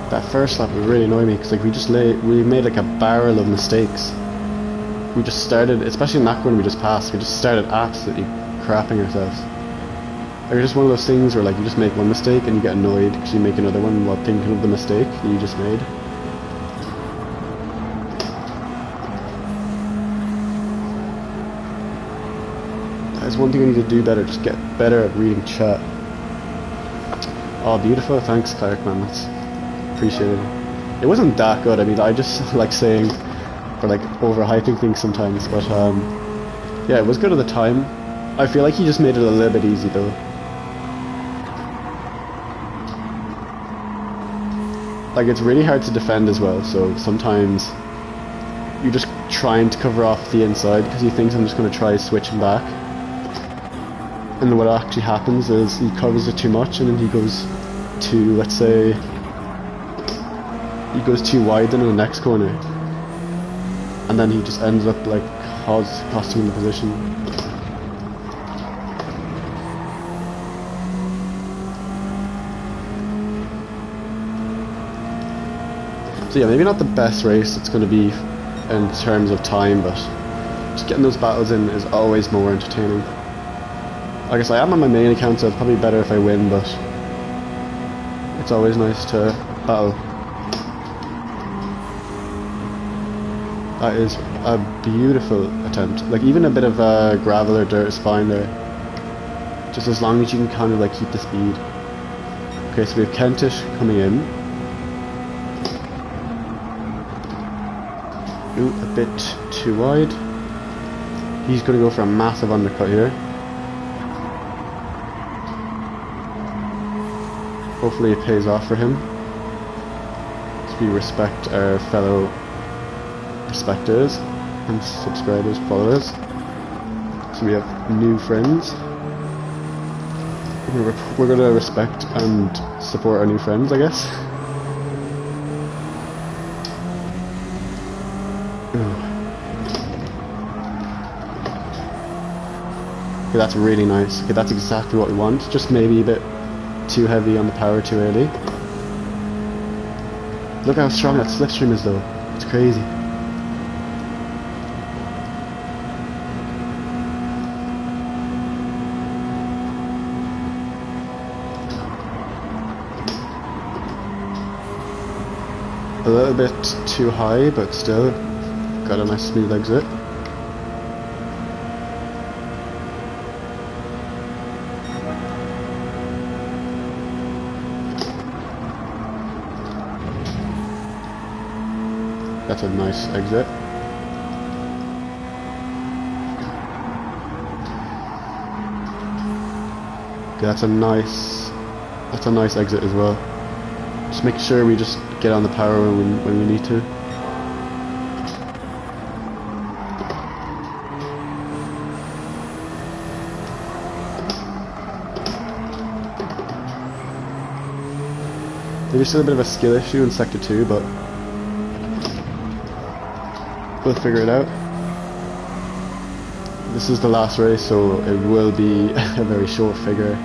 That first lap would really annoy me because like we made like a barrel of mistakes. We just started, especially in that one we just passed, we just started absolutely crapping ourselves. Like it's just one of those things where like you just make one mistake and you get annoyed because you make another one while thinking of the mistake that you just made. That's one thing I need to do better, just get better at reading chat. Oh, beautiful, thanks Clark, man, that's appreciated. It wasn't that good, I mean, I just like saying, or like overhyping things sometimes, but yeah, it was good at the time. I feel like he just made it a little bit easy though. Like it's really hard to defend as well, so sometimes you're just trying to cover off the inside because he thinks I'm just going to try switching back. And what actually happens is he covers it too much and then he goes to, let's say, he goes too wide in the next corner. And then he just ends up like costing him the position. So yeah, maybe not the best race it's going to be in terms of time, but just getting those battles in is always more entertaining. I guess I am on my main account, so it's probably better if I win, but it's always nice to battle. That is a beautiful attempt. Like even a bit of gravel or dirt is fine there. Just as long as you can kind of like keep the speed. Okay, so we have Kentish coming in. Ooh, a bit too wide. He's going to go for a massive undercut here. Hopefully it pays off for him. So we respect our fellow respecters and subscribers, followers. So we have new friends. We're going to respect and support our new friends, I guess. Okay, that's really nice. Okay, that's exactly what we want. Just maybe a bit too heavy on the power too early. Look how strong that slipstream is though. It's crazy. A little bit too high, but still got a nice smooth exit. That's a nice exit. Okay, that's a nice exit as well. Just make sure we just get on the power when we need to. Maybe still a bit of a skill issue in Sector 2, but we'll figure it out. This is the last race, so it will be a very short figure.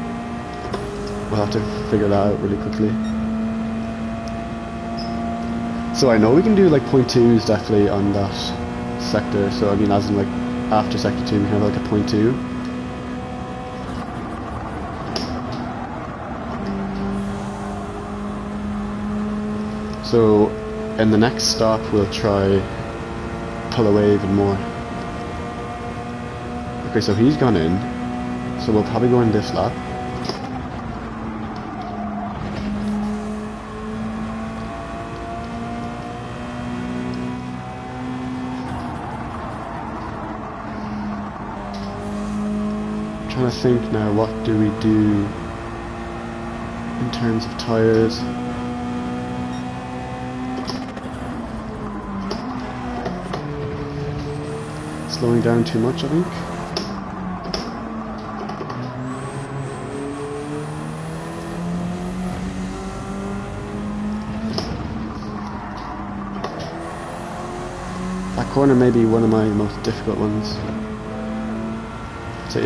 We'll have to figure that out really quickly. So I know we can do like 0.2s definitely on that sector, so I mean as in like after Sector 2 we can have like a 0.2. So in the next stop we'll try pull away even more. Okay, so he's gone in, so we'll probably go in this lap. I'm trying to think now, what do we do in terms of tyres? Slowing down too much, I think. That corner may be one of my most difficult ones. So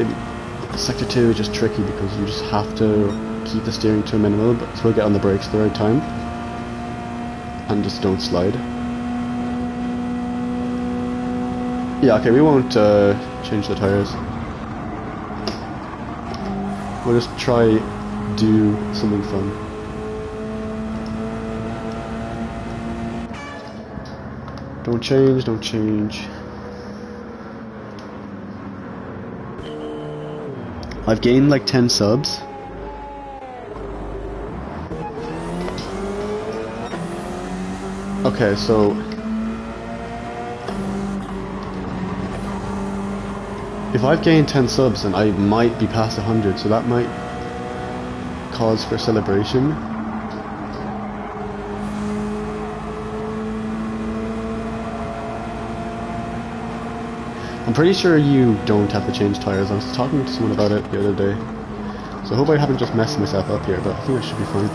Sector 2 is just tricky because you just have to keep the steering to a minimal but still get on the brakes at the right time and just don't slide. Yeah, okay, we won't change the tyres. We'll just try do something fun. Don't change, don't change. I've gained like 10 subs. Okay, so if I've gained 10 subs, then I might be past 100, so that might cause for celebration. I'm pretty sure you don't have to change tyres. I was talking to someone about it the other day. So I hope I haven't just messed myself up here, but I think I should be fine.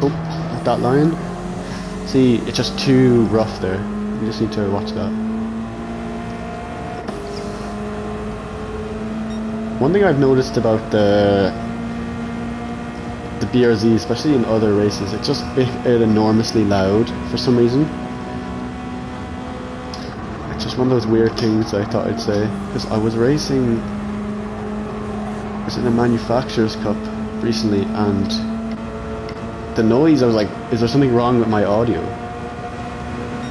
Oh, at that line. See, it's just too rough there. You just need to watch that. One thing I've noticed about the BRZ, especially in other races, it's just enormously loud for some reason. It's just one of those weird things I thought I'd say, because I was racing, I was in a Manufacturers Cup recently, and the noise, I was like, is there something wrong with my audio?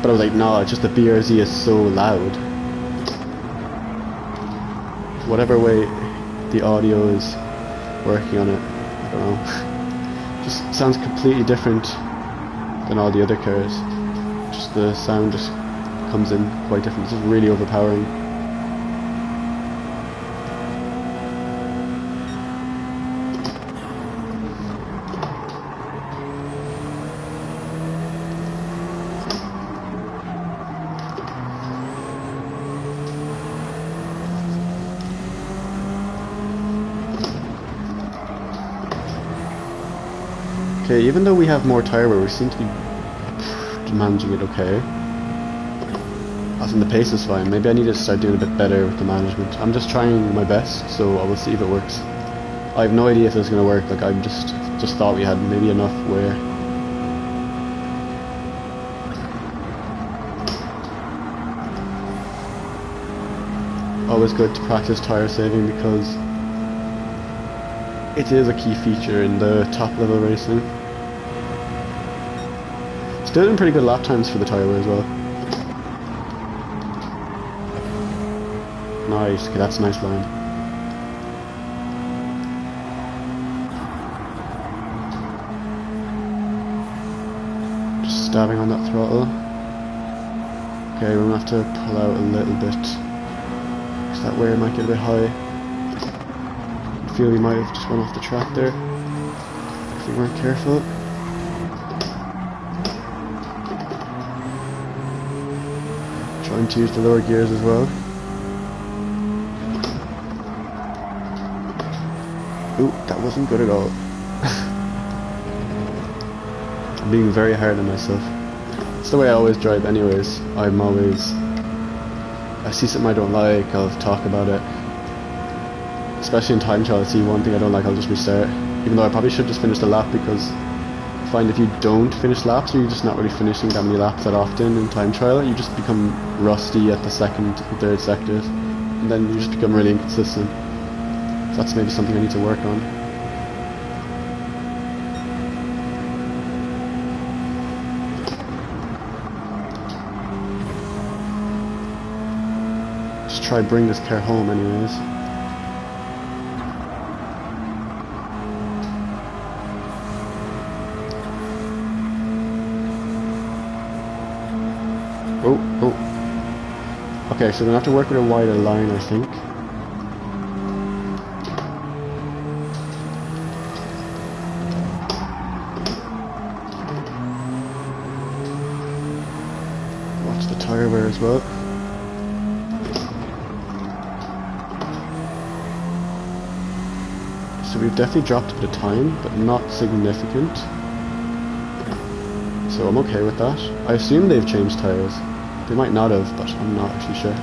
But I was like, no, it's just the BRZ is so loud. Whatever way the audio is working on it, I don't know. Just sounds completely different than all the other cars. Just the sound just comes in quite different. It's just really overpowering. Okay, even though we have more tire wear, we seem to be managing it okay. As in the pace is fine. Maybe I need to start doing a bit better with the management. I'm just trying my best, so I will see if it works. I have no idea if it's going to work. Like, I just thought we had maybe enough wear. Always good to practice tire saving because it is a key feature in the top level racing. Still doing pretty good lap times for the tire wear as well. Nice, okay, that's a nice line. Just stabbing on that throttle. Okay, we're gonna have to pull out a little bit, because that wear might get a bit high. I feel we might have just went off the track there, if we weren't careful. Trying to use the lower gears as well. Ooh, that wasn't good at all. I'm being very hard on myself. It's the way I always drive anyways. I see something I don't like, I'll talk about it. Especially in time trial, I see one thing I don't like, I'll just restart. Even though I probably should just finish the lap, because I find if you don't finish laps, or you're just not really finishing that many laps that often in time trial, you just become rusty at the second and third sectors. And then you just become really inconsistent. So that's maybe something I need to work on. Just try bring this car home anyways. Oh. Okay, so we're gonna have to work with a wider line, I think. Watch the tire wear as well. So we've definitely dropped a bit of time, but not significant. So I'm okay with that. I assume they've changed tires. They might not have, but I'm not actually sure.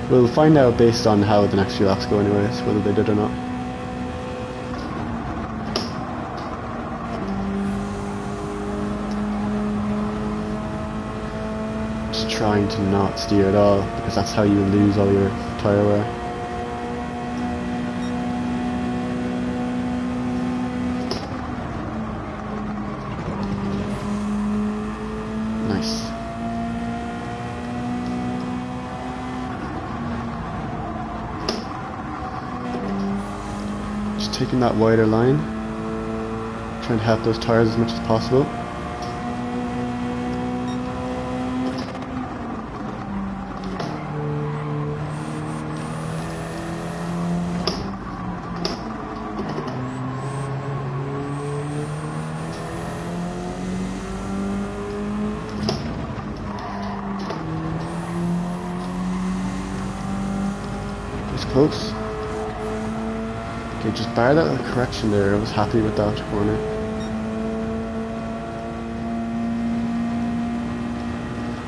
We'll find out based on how the next few laps go anyways, whether they did or not. Just trying to not steer at all, because that's how you lose all your tire wear. Nice. Just taking that wider line, trying to help those tires as much as possible. Close. Okay, just bar that little correction there. I was happy with that corner.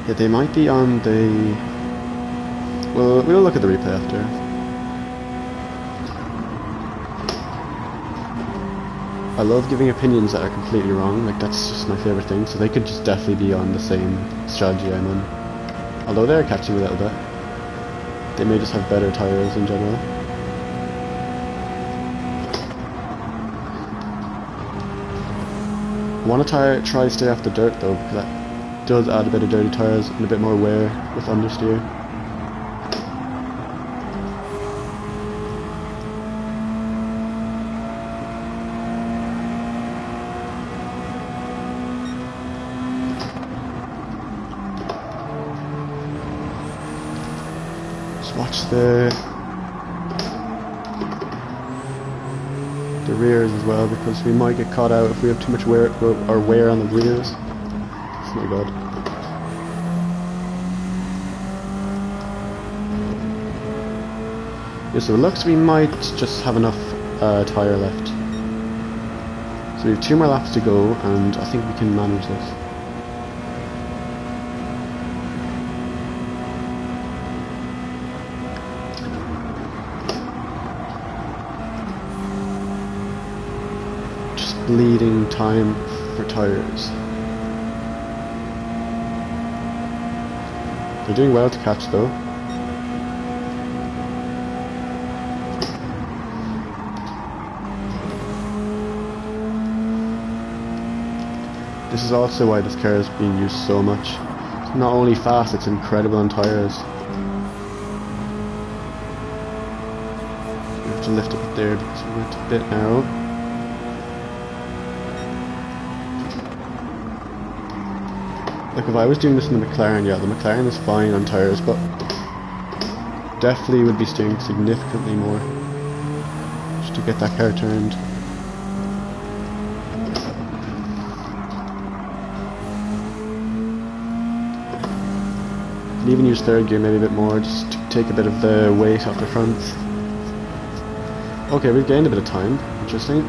Yeah, they might be on the... Well, we'll look at the replay after. I love giving opinions that are completely wrong. Like, that's just my favourite thing. So they could just definitely be on the same strategy I'm on. Although they're catching a little bit. They may just have better tires in general. I want to try to stay off the dirt though, because that does add a bit of dirty tires and a bit more wear with understeer. Watch the rears as well, because we might get caught out if we have too much wear on the rears. Oh my god. Yeah, so it looks we might just have enough tire left. So we have 2 more laps to go, and I think we can manage this. Just bleeding time for tyres. They're doing well to catch though. This is also why this car is being used so much. It's not only fast, it's incredible on tyres. We have to lift a bit there because we went a bit narrow. Like if I was doing this in the McLaren, yeah, the McLaren is fine on tyres, but definitely would be steering significantly more just to get that car turned. Can even use third gear maybe a bit more, just to take a bit of the weight off the front. Okay, we've gained a bit of time. Interesting.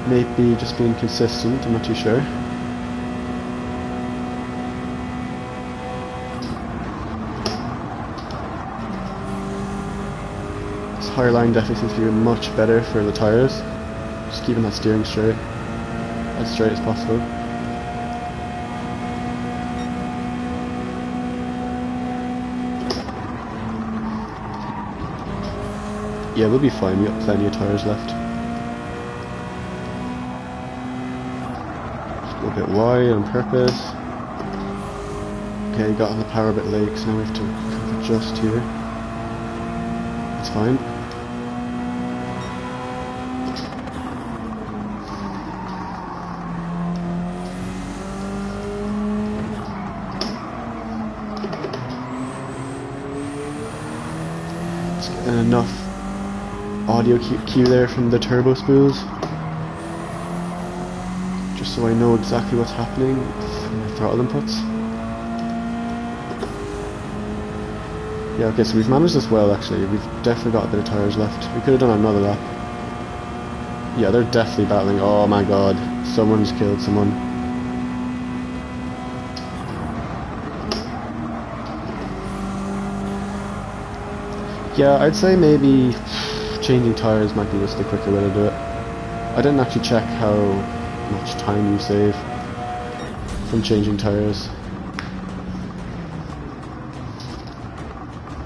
Maybe just being consistent, I'm not too sure. This higher line definitely seems to be much better for the tyres. Just keeping that steering straight, as straight as possible. Yeah, we'll be fine, we've got plenty of tyres left. Just go a bit wide on purpose. Okay, got on the power a bit late, so now we have to kind of adjust here. It's fine. Let's get enough audio cue there from the turbo spools, just so I know exactly what's happening from my throttle inputs. Yeah, okay, so we've managed this well actually. We've definitely got a bit of tyres left. We could have done another lap. Yeah, they're definitely battling. Oh my god, someone's killed someone. Yeah, I'd say maybe changing tyres might be just the quicker way to do it. I didn't actually check how much time you save from changing tyres.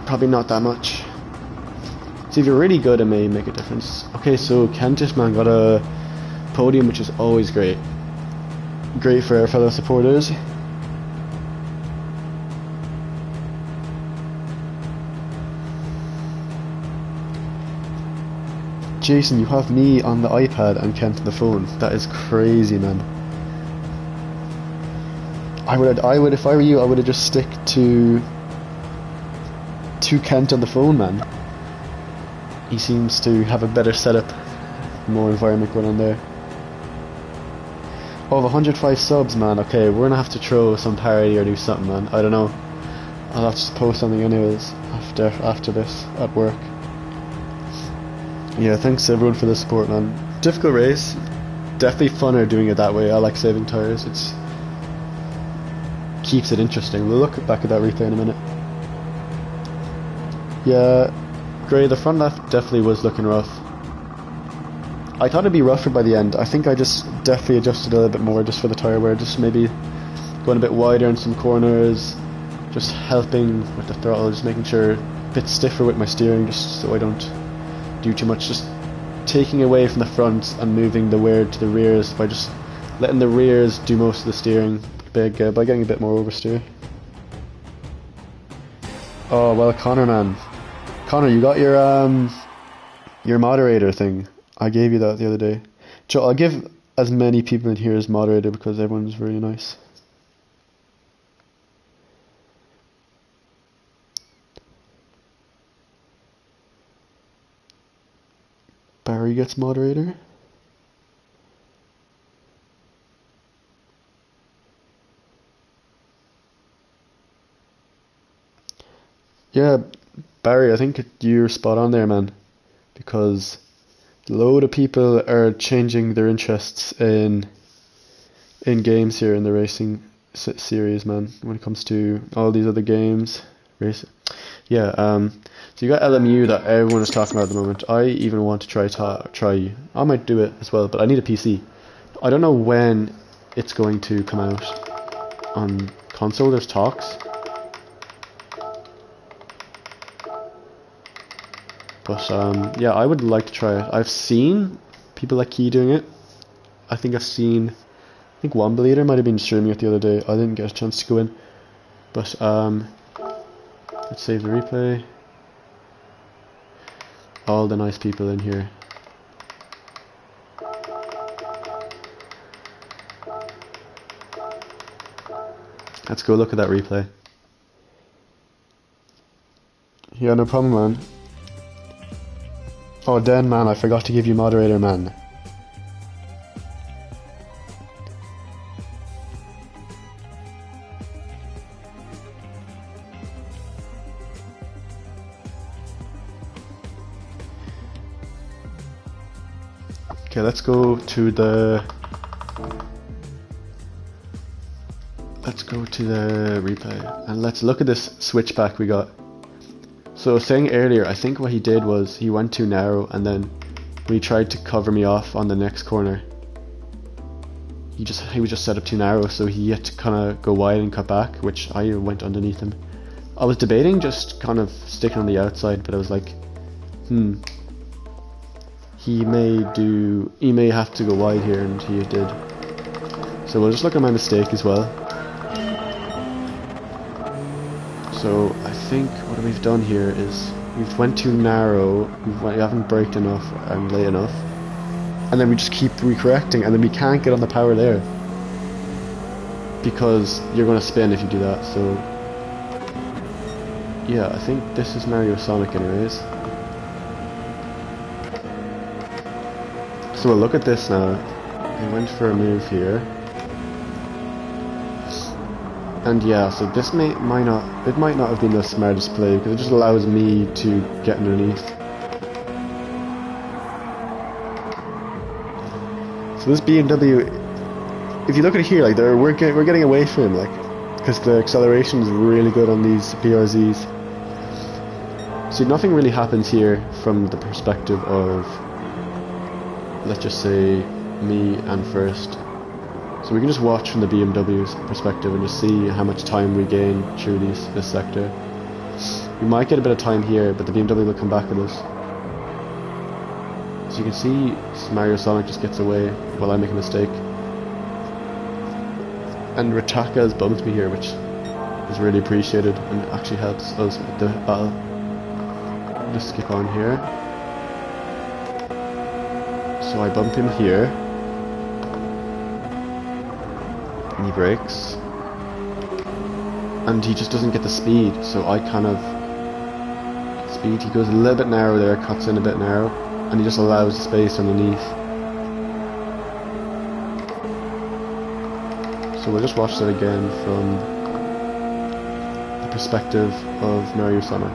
Probably not that much. See, if you're really good, it may make a difference. Okay, so Kentish man got a podium, which is always great. Great for our fellow supporters. Jason, you have me on the iPad and Kent on the phone. That is crazy, man. I would, if I were you, I would have just stick to Kent on the phone, man. He seems to have a better setup, more environment going on there. Oh, 105 subs, man. Okay, we're gonna have to throw some parody or do something, man. I don't know. I'll have to post something anyways after this at work. Yeah, thanks everyone for the support, man. Difficult race. Definitely funner doing it that way. I like saving tyres. It's keeps it interesting. We'll look back at that replay in a minute. Yeah, Gray, the front left definitely was looking rough. I thought it'd be rougher by the end. I think I just definitely adjusted a little bit more just for the tyre wear. Just maybe going a bit wider in some corners. Just helping with the throttle. Just making sure a bit stiffer with my steering just so I don't do too much, just taking away from the front and moving the wear to the rears by just letting the rears do most of the steering by getting a bit more oversteer. Oh well, Connor, man. Connor, you got your moderator thing. I gave you that the other day. Joe, I'll give as many people in here as moderator because everyone's really nice. Barry gets moderator. Yeah, Barry, I think you're spot on there, man. Because A load of people are changing their interests in games here in the racing series, man. When it comes to all these other games, yeah. So you got LMU that everyone is talking about at the moment. I even want to try. I might do it as well, but I need a PC. I don't know when it's going to come out on console. There's talks, but yeah, I would like to try it. I've seen people like Key doing it. I think Wombleader might have been streaming it the other day. I didn't get a chance to go in, but let's save the replay. All the nice people in here. Let's go look at that replay. Yeah, no problem, man. Oh, Dan, man, I forgot to give you moderator, man. Okay, let's go to the replay and let's look at this switchback we got. So I was saying earlier, I think what he did was he went too narrow, and then when he tried to cover me off on the next corner, he was just set up too narrow, so he had to kind of go wide and cut back, which I went underneath him. I was debating just kind of sticking on the outside, but I was like, he may have to go wide here, and he did. So we'll just look at my mistake as well. So I think what we've done here is we've went too narrow, we haven't braked enough and late enough, and then we just keep recorrecting, and then we can't get on the power there because you're going to spin if you do that. So yeah, I think this is Mario Sonic anyways. So we'll look at this now. I went for a move here. And yeah, so this might not have been the smartest play, because it just allows me to get underneath. So this BMW, if you look at it here, like we're getting away from him, like, because the acceleration is really good on these BRZs. See, nothing really happens here from the perspective of, let's just say, me and first. So we can just watch from the BMW's perspective and just see how much time we gain through this sector. We might get a bit of time here, but the BMW will come back with us. So you can see Mario Sonic just gets away while I make a mistake. And Ritaka has bumped me here, which is really appreciated and actually helps us with the battle. Just skip on here. So I bump him here. He brakes, and he just doesn't get the speed, so I kind of speed. He goes a little bit narrow there, cuts in a bit narrow, and he just allows the space underneath. So we'll just watch that again from the perspective of Mario Sonic.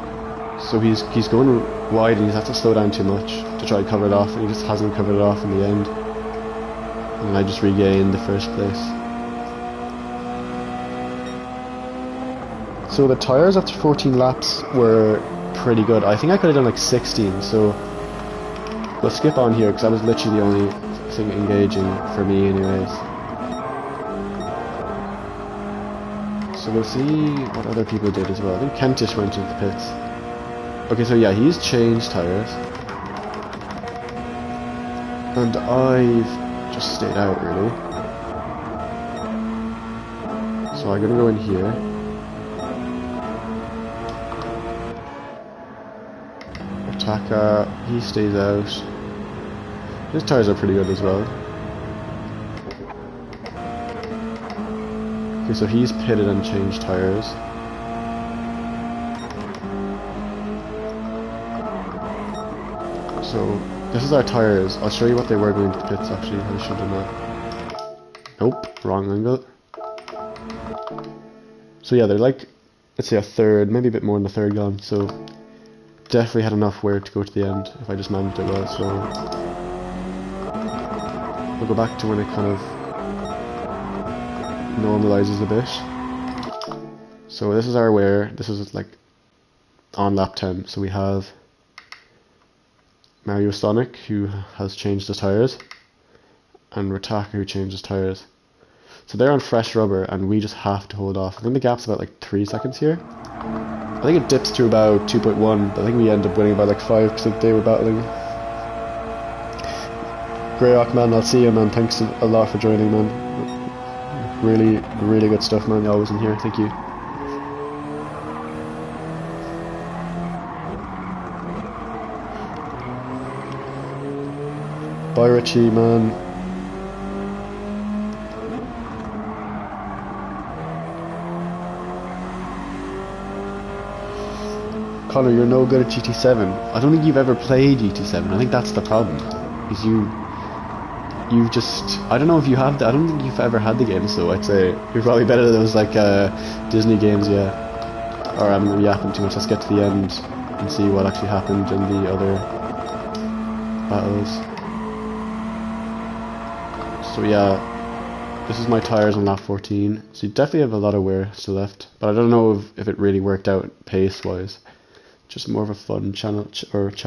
So he's going wide, and he's had to slow down too much to try to cover it off, and he just hasn't covered it off in the end. And I just regained the first place. So the tyres after 14 laps were pretty good. I think I could have done like 16, so we'll skip on here because that was literally the only thing engaging for me anyways. So we'll see what other people did as well. I think Kentish went into the pits. Okay, so yeah, he's changed tyres. And I've just stayed out really. So I'm gonna go in here. Taka, he stays out. His tyres are pretty good as well. Okay, so he's pitted and changed tyres. So this is our tyres. I'll show you what they were going to the pits actually. I should have not. Nope, wrong angle. So yeah, they're like, let's say a third, maybe a bit more than a third gone. So definitely had enough wear to go to the end if I just managed it well. So we'll go back to when it kind of normalizes a bit. So this is our wear. This is like on lap 10. So we have Mario Sonic, who has changed his tires, and Ritaka, who changed his tires. So they're on fresh rubber, and we just have to hold off. I think the gap's about like 3 seconds here. I think it dips to about 2.1, but I think we end up winning by like 5 because they were battling. Greyrock, man, I'll see you, man. Thanks a lot for joining, man. Really, really good stuff, man. You're always in here. Thank you. Bye, Richie, man. Connor, you're no good at GT7. I don't think you've ever played GT7. I think that's the problem. Because you've just... I don't know if you have... I don't think you've ever had the game, so I'd say you're probably better at those, like, Disney games, yeah. Or I'm yapping too much. Let's get to the end and see what actually happened in the other battles. So yeah, this is my tyres on lap 14. So you definitely have a lot of wear still left. But I don't know if it really worked out pace-wise. Just more of a fun challenge. Let's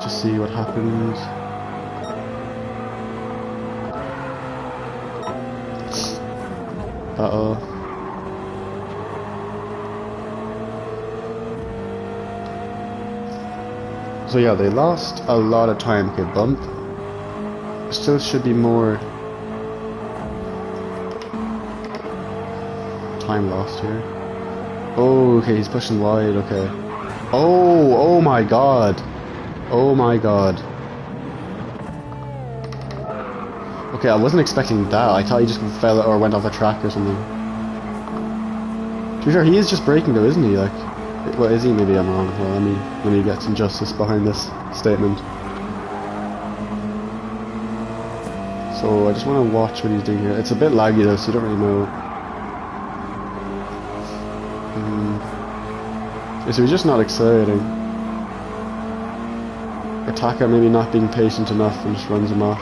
just see what happens. Uh-oh. So yeah, they lost a lot of time. Okay, bump. Still should be more time lost here. Oh, okay, he's pushing wide, okay. Oh my god. Oh my god. Okay, I wasn't expecting that. I thought he just fell or went off the track or something. To be fair, he is just braking though, isn't he? Like, what is he? Maybe I'm wrong. Well, let me get some justice behind this statement. So I just want to watch what he's doing here. It's a bit laggy though, so you don't really know. So he's just not accelerating. Ritaka maybe not being patient enough and just runs him off.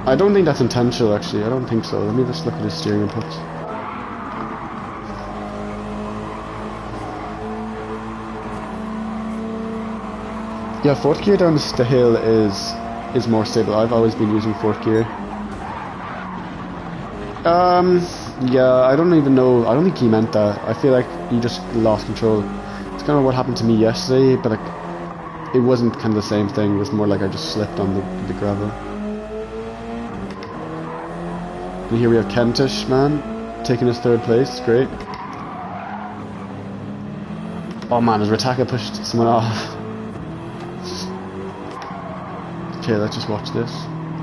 I don't think that's intentional actually, I don't think so. Let me just look at his steering inputs. Yeah, fourth gear down the hill is more stable. I've always been using fourth gear. Yeah, I don't even know. I don't think he meant that. I feel like he just lost control. It's kind of what happened to me yesterday, but like, it wasn't kind of the same thing. It was more like I just slipped on the gravel. And here we have Kentish, man, taking his 3rd place. Great. Oh man, has Ritaka pushed someone off? Okay, let's just watch this.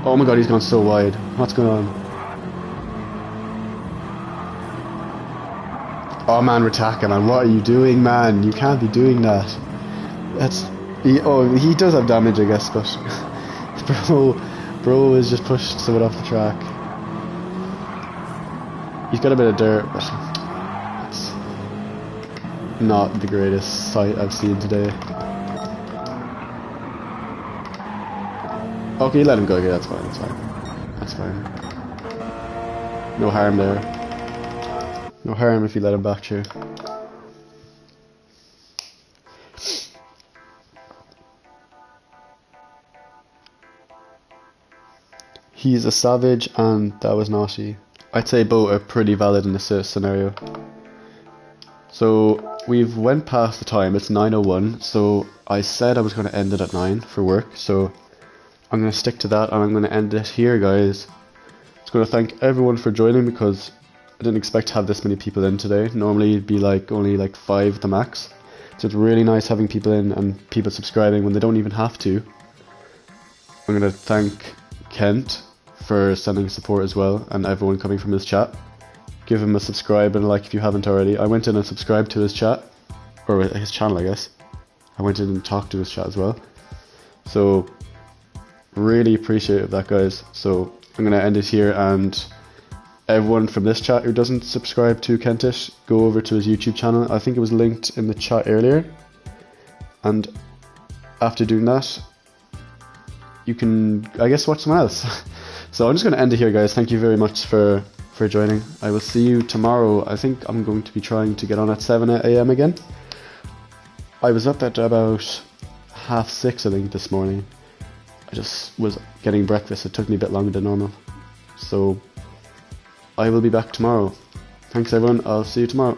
Oh my god, he's gone so wide. What's going on? Oh man, Ritaka, man, what are you doing, man? You can't be doing that. He does have damage, I guess, but bro has just pushed someone off the track. He's got a bit of dirt, but it's not the greatest sight I've seen today. Okay, let him go. Okay, that's fine. That's fine. No harm there. No harm if you let him back through. He's a savage and that was naughty. I'd say both are pretty valid in this scenario. So we've went past the time. It's 9:01. So I said I was going to end it at 9 for work. So I'm going to stick to that and I'm going to end it here, guys. Just going to thank everyone for joining because I didn't expect to have this many people in today. Normally it'd be like only like 5 at the max. So it's really nice having people in and people subscribing when they don't even have to. I'm going to thank Kent for sending support as well and everyone coming from his chat. Give him a subscribe and a like if you haven't already. I went in and subscribed to his chat, or his channel I guess. I went in and talked to his chat as well. So really appreciate that, guys. So I'm going to end it here, and everyone from this chat who doesn't subscribe to Kentish, go over to his YouTube channel. I think it was linked in the chat earlier. And after doing that, you can, I guess, watch someone else. So I'm just going to end it here, guys. Thank you very much for joining. I will see you tomorrow. I think I'm going to be trying to get on at 7 AM again. I was up at about 6:30, I think, this morning. I just was getting breakfast. It took me a bit longer than normal. So I will be back tomorrow. Thanks everyone. I'll see you tomorrow.